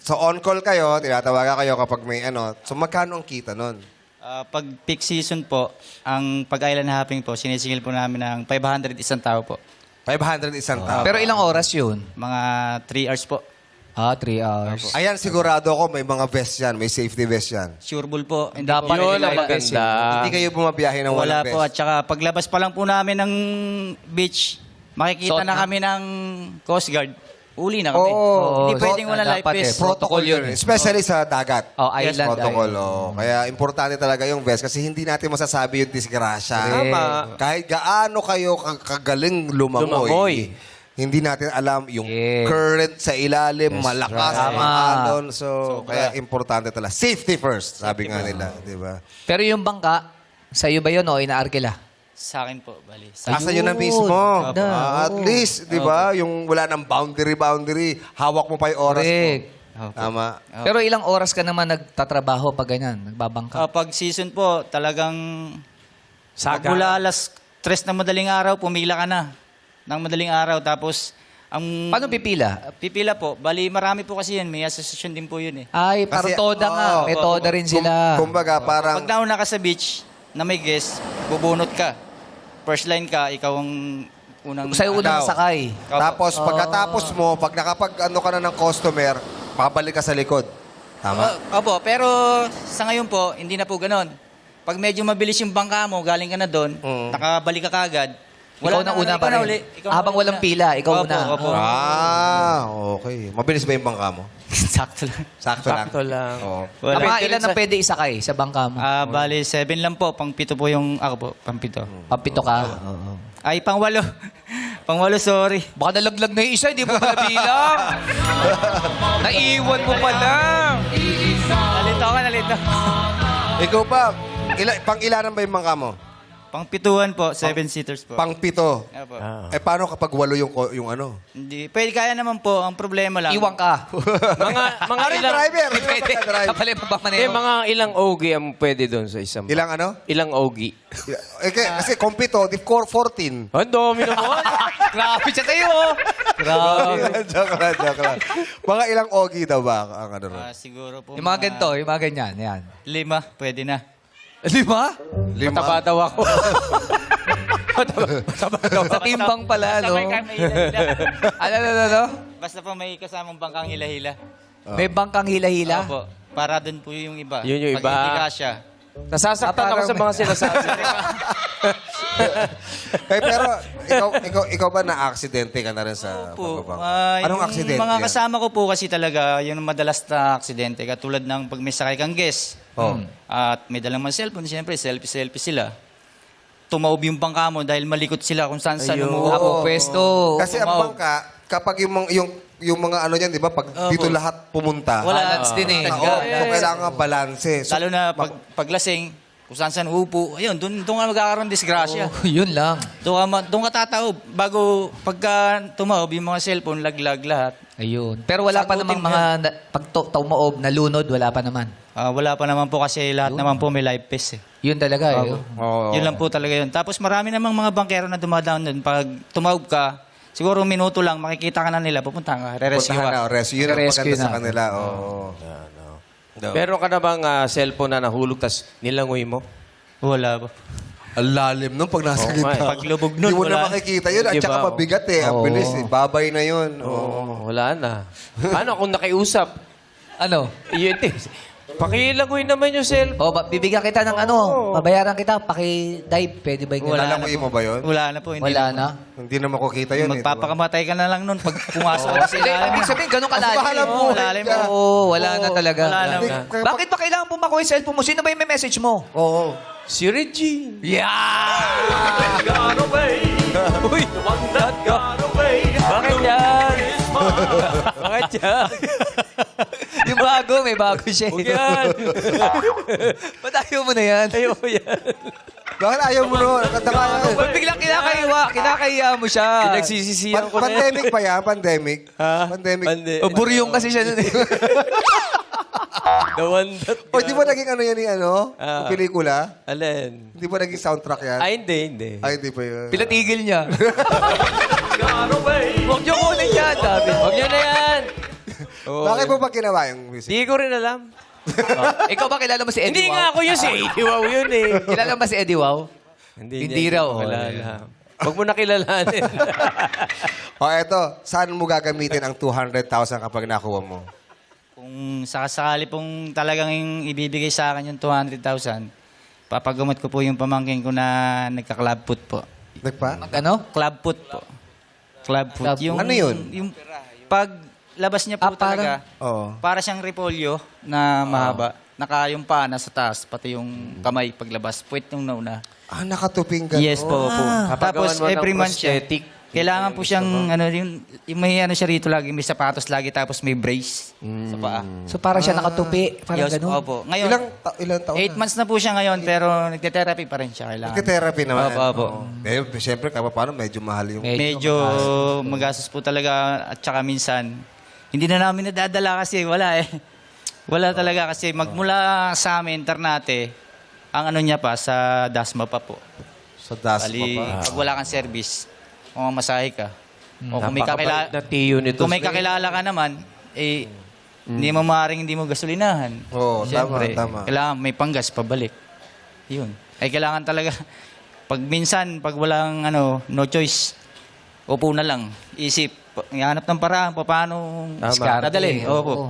So on-call kayo, tinatawagan kayo kapag may ano. So magkano ang kita nun? Pag peak season po, ang pag-island hopping po, sinisingil po namin ng 500 isang tao po. 500 isang tao. Pero ilang oras yun? Mga 3 hours po. 3 hours. Ayan, sigurado ako may mga vest yan, may safety vest yan. Sure bull po. Hindi Dapat po, Yun ang nila maganda. Hindi kayo bumabiyahe ng wala walang vest. po. At saka paglabas pa lang po namin ng beach, makikita Suot na na? kami ng Coast Guard. Uli na kami. Oo. Hindi pwedeng wala life dapat vest. Protocol yun. Especially sa dagat. Island. Protocol. Oh. Kaya importante talaga yung vest kasi hindi natin masasabi yung disgrasya. Tama. Kahit gaano kayo kagaling lumangoy, Lumangoy. hindi natin alam yung Yes. current sa ilalim, malakas, right. maalon. So, kaya importante talaga. Safety first, sabi nga nila. Di ba? Pero yung bangka, sa'yo ba yun o inaarkila? Sa akin po, bali. Asa yun na mismo. Ganda. At least, di ba? Yung wala ng boundary. Hawak mo pa yung oras Correct. mo. Tama. Pero ilang oras ka naman nagtatrabaho pag ganyan, nagbabangka? Pag season po, talagang Saga. mula alas 3 ng madaling araw, pumila ka na ng madaling araw. Tapos, ang Paano pipila? pipila po, bali marami po kasi yan. May asosasyon din po yun eh. Ay, parang Kasi- toda nga. oo. May toda rin sila. Kumbaga, parang... Pag nauna ka sa beach na may guest, bubunot ka. First line ka, ikaw ang unang... Sa'yo unang Ikaw. sakay. Tapos, pagkatapos mo, pag nakapag-ano ka na ng customer, babalik ka sa likod. Tama? Opo, pero sa ngayon po, hindi na po ganon. Pag medyo mabilis yung bangka mo, galing ka na doon, nakabalik ka kagad. Ikaw na una pa rin. Habang walang pila, ikaw Opo, una. Opo. Okay. Mabilis ba yung bangka mo? Sakto lang. Sakto lang. Oo. Ang mga Depende ilan rin ang sa- pwede isakay sa bangka mo? Bali, 7 lang po. Pang-7 po yung... Ako po, pang-7. Pampito ka. Ay, pang-8. Pang-8, sorry. Baka nalaglag na yung isa, hindi mo pa nabilang. Naiwan mo pa lang. Nalito. Ikaw pa, pang-ilanan ba yung bangka mo? Pang-7 po, 7-seaters po. Pang-pito. Opo. Paano kapag 8 yung ano? Hindi. Pwede, kaya naman po. Ang problema lang. Iwan ka. Mga ilang... driver! Pwede. Kapalit mo ba Eh, maneho? mga ilang ogi ang pwede doon sa isang... Ilang ano? Ilang ogi. Kasi kompito, di 14. Ang dami naman. Grabe siya sa'yo. oh. Grabe. joke lang. Mga ilang ogi daw ba ang ano ron? Siguro po. Yung mga ganito, yung mga ganyan. Yan. 5, pwede na. 5? Mataba daw ako. Sa timbang pala, no? Sabay ka, may hila-hila. Ano? Basta po may kasamang bangkang hila-hila. May bangkang hila-hila? Opo. Para doon po yung iba. Yun yung Pag iba. hindi kasya. Nasasaktan ako sa mga sinasabi. Pero ikaw ba na-aksidente ka na rin sa Po, pagbabangka? Anong yung aksidente mga yan? kasama ko po kasi talaga, yun ang madalas na aksidente. Katulad ng pag may sakay kang guest. Oh. At may dalang mga cellphone, siyempre selfie sila. tumaob yung bangka mo dahil malikot sila kung saan saan Ayun. umuha. Apo, pwesto. Kasi ang bangka, kapag yung mga ano yan, di ba? Pag dito lahat pumunta. Balance din eh. So, kailangan balanse. So, Lalo na paglasing, kung saan saan upo, ayun, doon ka magkakaroon disgrasya. Oh, yun lang. Doon ka tataob. Bago, pagka tumaob, yung mga cellphone, laglag lahat. Ayun. Pero wala pa Sagutin namang mo mga pag tumaob, nalunod, wala pa naman. Wala pa naman po kasi lahat naman po may live vest eh. Yun talaga eh. Yun lang po talaga yun. Tapos marami namang mga bangkero na dumadaan doon. Pag tumaob ka, siguro minuto lang, makikita ka na nila, pupunta ka, re-rescue puntahan na. ka. Rescue. Yun ang Rescue maganda sa na. kanila. Oo. Meron ka na bang cellphone na nahulog tas nilangoy mo? Wala po. Ang lalim nun pag nasa Oo, gitna. nga eh. Pag lubog nun, Hindi mo wala. na makikita yun. At Di ba? saka mabigat eh. Ang bilis eh. Babay na yun. Oo, wala na. Paano kung nakiusap? Ano? Yun eh. Pakilangoy naman yung cellphone. O, bibigyan kita ng ano, babayaran kita, paki-dive, pwede ba yun? Lalangoy mo ba yun? Wala na po. Hindi Wala na. na? Hindi na makukita yun. Magpapakamatay ka na lang nun pag pumasok ka sa Hindi, ilalim. ibig sabihin, ganun kalalim. Bahala eh. po. Malalim ka. Oo, wala na talaga. Wala na. Bakit ba kailangan pumakuha yung cellphone mo? Sino ba yung may message mo? Oo. Si Regine. Yeah! Uy, bakit yan? Bakit yan? Yung bago, may bago siya. Huwag yan. Ba't ayaw mo na yan? Ayaw mo yan. Bakit ayaw mo nun? Ba't biglang kinakahiya mo siya? Pinagsisisiyan ko na yan. Pandemic pa yan? Pandemic? Ha? Pandemic. O, buryong kasi siya nun eh. The one that... O, di ba naging ano yan ni ano? Ah. Yung pelikula? Alin? Di ba naging soundtrack yan? Ay, hindi. Ay, hindi pa yun. Pinatigil niya. Huwag niyo kunin yan, David. Huwag niyo na yan. Oo. Bakit mo ba ginawa yung music? Di ko rin alam. Ikaw ba kilala mo si Eddie Hindi Wow? nga ako yun si Eddie Wow yun eh. Kilala mo si Eddie Wow? Hindi niya- raw. Wala alam. Huwag mo nakilalanin. O, eto. Saan mo gagamitin ang 200,000 kapag nakuha mo? Kung sakasakali pong talagang ibibigay sa akin yung 200,000, papagamot ko po yung pamangkin ko na nagka-club foot po. Nagpa? Ano? Club foot po. Club foot. Club foot. Ano yun? Yung pag labas niya po talaga, Oo. para siyang repolyo na mahaba. Naka yung paa nasa taas, pati yung kamay paglabas. Puwet yung nauna. Ah, nakatuping ka. Yes po. Papagawan Tapos mo ng every month siya. prosthetic. Kailangan po siyang, ano, yung may ano siya rito lagi, may sapatos lagi, tapos may brace sa paa. So parang siya nakatupi. Parang Yes, ganun. opo. Ngayon, Ilang taon 8 months na po siya ngayon, pero nagte-therapy pa rin siya. Kailangan. Nagka-therapy naman. Opo, opo. Eh, siyempre, paano medyo mahal yung... Medyo magastos po talaga at saka minsan, hindi na namin nadadala kasi wala eh. Wala talaga kasi magmula sa amin, Ternate, ang ano niya pa, sa Dasma pa po. Sa DASMA Bali, pa. pag wala kang service, kung mamasahe ka, o kung may, Napakabait na tiyo nito. kung may kakilala ka naman, eh, hindi mo maaaring hindi mo gasolinahan. Oo, Siyempre, tama. kailangan may panggas pabalik. Yun. Ay kailangan talaga, pag minsan, pag walang ano, no choice, upo na lang, isip, ihanap ng paraan, paano dadali. Opo. Oo.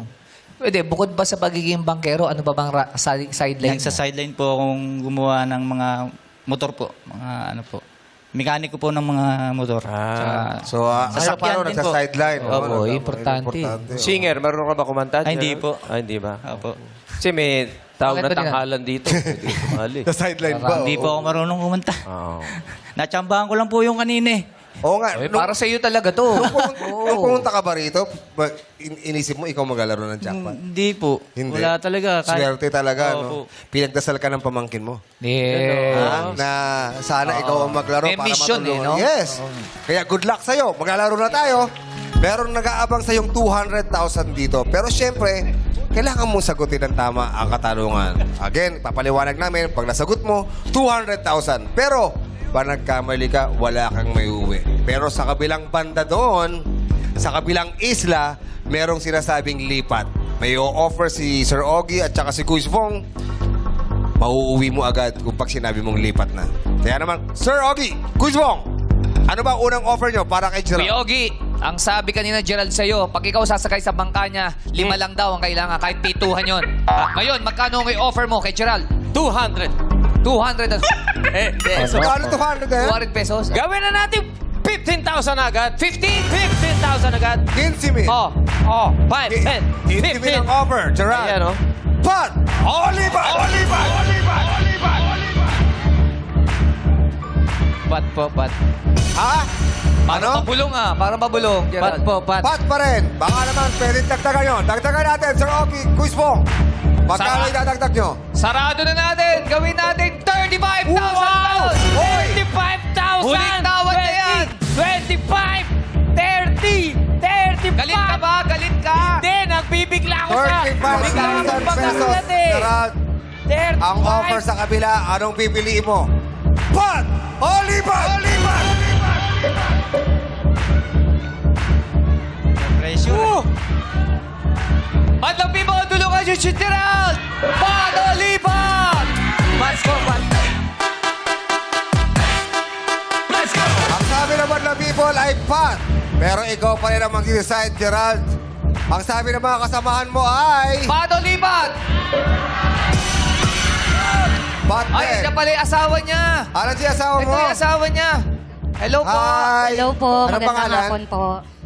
Pwede, bukod ba sa pagiging bankero, ano ba bang sideline? Sa sideline po akong gumawa ng mga motor po. Mga ano po. Mekaniko po ng mga motor. So, paano din nasa po. sideline? Opo, importante. Singer, meron ka ba kumanta? Ay, hindi po. Ay, hindi ba? Opo. Kasi may tawag Bakit na ba nila? tanghalan dito. Hindi ko mali. Sa sideline ba? Hindi po ako marunong kumanta. Oo. Natsambahan ko lang po yung kanina eh. Oo nga. Eh, para sa iyo talaga to. Nung pumunta ka ba rito, inisip mo ikaw maglalaro ng jackpot? Hindi po. Hindi. Wala talaga. Swerte talaga, Opo. no? Pinagdasal ka ng pamangkin mo. Yeah. Na sana ikaw ang maglaro May para mission eh, matulungan. no? Yes. Kaya good luck sa'yo. Maglalaro na tayo. Meron nag-aabang sa'yong 200,000 dito. Pero syempre, kailangan mong sagutin ng tama ang katanungan. Again, papaliwanag namin, pag nasagot mo, 200,000. Pero, pa nagkamali ka, wala kang may uwi. Pero sa kabilang banda doon, sa kabilang isla, merong sinasabing lipat. May o-offer si Sir Ogie at saka si Kuis Fong. Mauuwi mo agad kung pag sinabi mong lipat na. Kaya naman, Sir Ogie, Kuis Fong, ano ba unang offer nyo para kay Gerald? Kuya Ogie, ang sabi kanina Gerald sa'yo, pag ikaw sasakay sa bangka niya, 5 lang daw ang kailangan, kahit pituhan yun. Ngayon, magkano ang offer mo kay Gerald? 200. 200 So, paano 200 eh? 200 pesos? Gawin na natin 15,000 agad. 15,000 agad. 15,000. Oh, 5, 10, 15 ang 15. offer, Gerald. Ayan, oh. Pat! Oliver! Oliver! Oliver! Oliver! Pat po, pat. Ha? Ano? Mabulong para mabulong. Pat Gerald. po, pat. Pat pa rin. Baka naman, pwede dagdagan nyo. Dagdagan natin, Sir Oki, quiz mo. Magkano idadagdag nyo? Sarado na natin. Gawin natin 35,000 pounds. Hoy! 25,000! Huling tawad na yan. 25! 30! 35! Galit ka ba? Galit ka? Hindi, nagbibigla ako sa... 35,000 pesos. Gerald, ang offer sa kabila, anong pipiliin mo? Pat! Oliver! Oliver! Pressure. At lang people, tulungan si Gerald! Pat Oliver! Mas ko, Pat. Let's go! Ang sabi naman ng people ay Pat. Pero ikaw pa rin ang mag-decide, Gerald. Ang sabi ng mga kasamahan mo ay... Pat Oliver! Pat Ay, din. siya pala yung asawa niya. Ano si asawa Ito mo? yung asawa niya. Hello po. Hi. Hello po, Ano magandang pangalan? hapon po.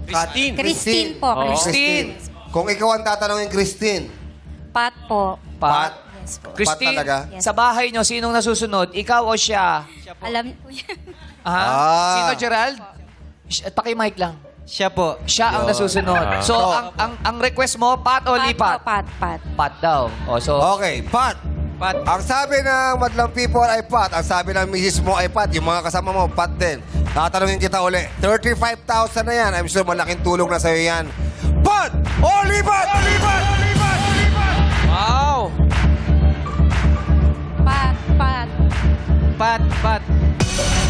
Christine. Christine po. Christine. Kung ikaw ang tatanungin, Christine. Pat po. Pat. Yes po. Christine, Pat talaga? sa bahay niyo, sinong nasusunod? Ikaw o siya? Alam niyo po yan. Ah. Sino, Gerald? Paki-mic lang. Siya po. Siya ang nasusunod. So, ang request mo, Pat o Pat po, lipat? Pat. Pat daw. O, so, Okay, Pat. Pat. Ang sabi ng madlang people ay Pat. Ang sabi ng misis mo ay Pat. Yung mga kasama mo, Pat din. Tatanungin kita uli. 35,000 na yan. I'm sure malaking tulong na sa'yo yan. Pat! Oliver! Oliver! Oliver! wow! Pat. Pat, pat.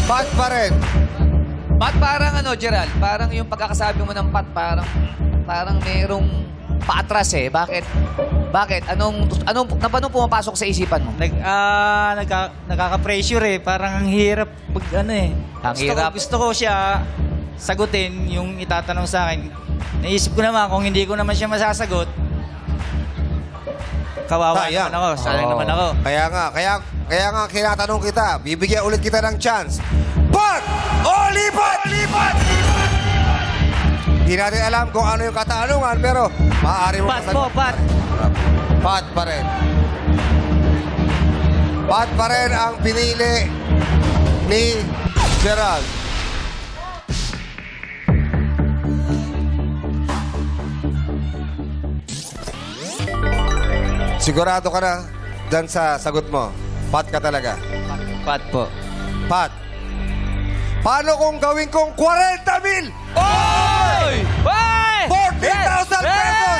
Pat pa rin. Pat, parang ano, Gerald? Parang yung pagkakasabi mo ng Pat, parang merong paatras eh. Bakit? Paano pumapasok sa isipan mo? Nakaka-pressure eh. Parang ang hirap pag ano eh. Ang hirap. Gusto ko siya sagutin yung itatanong sa akin. Naisip ko naman kung hindi ko naman siya masasagot, kawawa Sayang. naman ako. Sayang naman ako. Kaya nga kinatanong kita. Bibigyan ulit kita ng chance. Pat! Oliver! Oliver! Hindi natin alam kung ano yung katanungan, pero maaari mo Pat po, pat. Pat pa rin. Pat pa rin ang pinili ni Gerald. Sigurado ka na dyan sa sagot mo. Pat ka talaga. Pat po. Pat. Paano kung gawin kong 40,000? Oy! Oy! 40,000 pesos!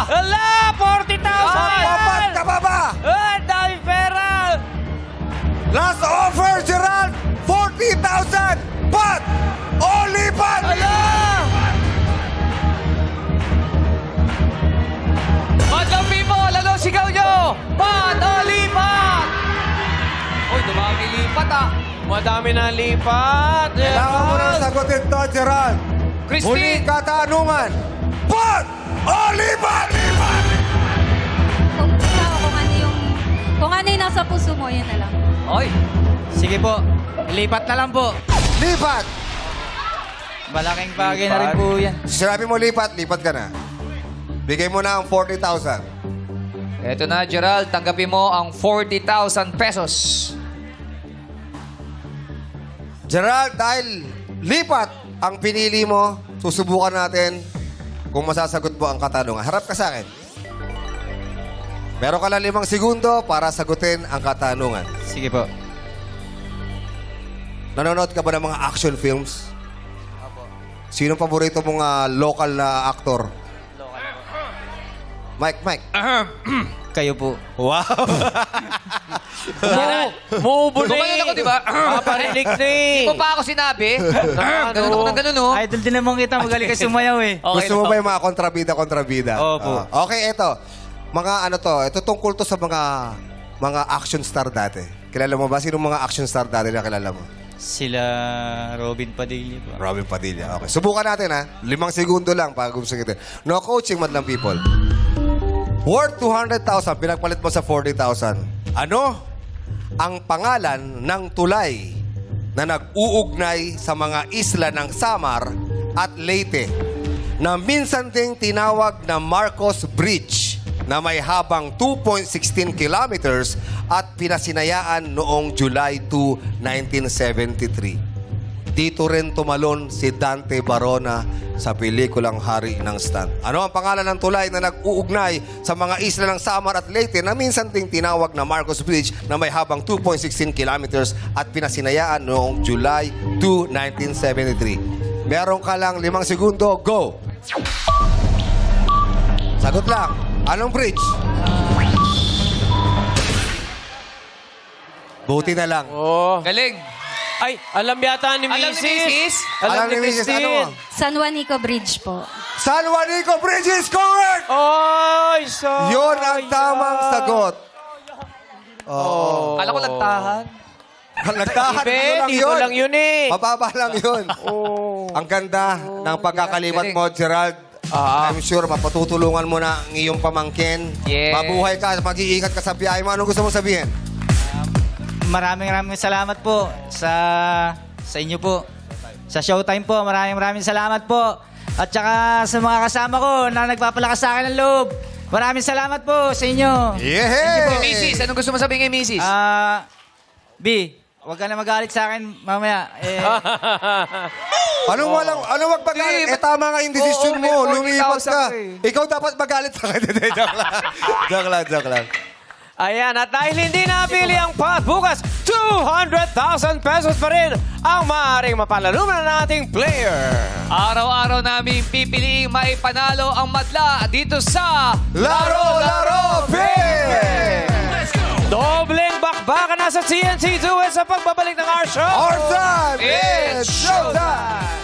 Ala! 40,000! Papat ka ba ba? Ay, dami pera! Last offer, Gerald! 40,000! Pat! Oliver! Madlang people, ano sigaw nyo? Pat o lipat! Uy, dumami lipat Madami na lipat. Kailangan mo na sagutin to, Gerald. Christine! Huling katanungan. Pat! Oliver! Kung ano yung nasa puso mo, yun na lang. Oy! Sige po. Lipat na lang po. Lipat! Malaking bagay na rin po yan. Sinabi mo lipat, lipat ka na. Bigay mo na ang 40,000. Eto na, Gerald. Tanggapin mo ang 40,000 pesos. Gerald, dahil lipat ang pinili mo, susubukan natin kung masasagot mo ang katanungan. Harap ka sa akin. Meron ka lang 5 segundo para sagutin ang katanungan. Sige po. Nanonood ka ba ng mga action films? Sino paborito mong local na aktor? Mike. Kayo po. Wow! Gumanon ako, di ba? Paparinig na Hindi ko pa ako sinabi. Ganun ako ng ganun, oh. Idol din naman kita. Magaling ka sumayaw eh. Gusto mo ba yung mga kontrabida? Opo. Okay, ito. Ito tungkol to sa mga action star dati. Kilala mo ba? Sino mga action star dati na kilala mo? Sila Robin Padilla po. Robin Padilla. Okay. Subukan natin, 5 segundo lang para gumsagitin. No coaching, madlang people. Worth 200,000, pinagpalit mo sa 40,000. Ano ang pangalan ng tulay na nag-uugnay sa mga isla ng Samar at Leyte na minsan ding tinawag na Marcos Bridge na may habang 2.16 kilometers at pinasinayaan noong July 2, 1973. Dito rin tumalon si Dante Barona sa pelikulang Hari ng Stunt. Ano ang pangalan ng tulay na nag-uugnay sa mga isla ng Samar at Leyte na minsan ding tinawag na Marcos Bridge na may habang 2.16 kilometers at pinasinayaan noong July 2, 1973? Meron ka lang 5 segundo. Go! Sagot lang. Anong bridge? Buti na lang. Oh. Galing. Ay, alam yata ni Alam ni Mrs. Alam ni Mrs. Ano? San Juanico Bridge po. San Juanico Bridge is correct! Oy, so... Yun ang tamang sagot. Kala ko lantahan. Nagtahan Dito lang yun eh. Mababa lang yun. Ang ganda ng pagkakalimat mo, Gerald. I'm sure mapatutulungan mo na ang iyong pamangkin. Yes. Mabuhay ka, mag-iingat ka sa biyahe mo. Anong gusto mo sabihin? Maraming salamat po sa inyo po. Sa Showtime po, maraming salamat po. At saka sa mga kasama ko na nagpapalakas sa akin ng loob. Maraming salamat po sa inyo. Yeah! Mrs., anong gusto mo sabihin kay Mrs.? B, huwag ka na magalit sa akin mamaya. Anong wag magalit? Tama nga yung desisyon mo. Lumipat ka. Ikaw dapat magalit sa akin. Joke lang. Ayan, at dahil hindi napili ang pot, bukas 200,000 pesos pa rin ang maaaring mapalalunan ng ating player. Araw-araw namin pipiliing maipanalo ang madla dito sa Laro Pay! Dobleng bakbakan na sa TNT2 sa pagbabalik ng our show. Our time! It's It's showtime!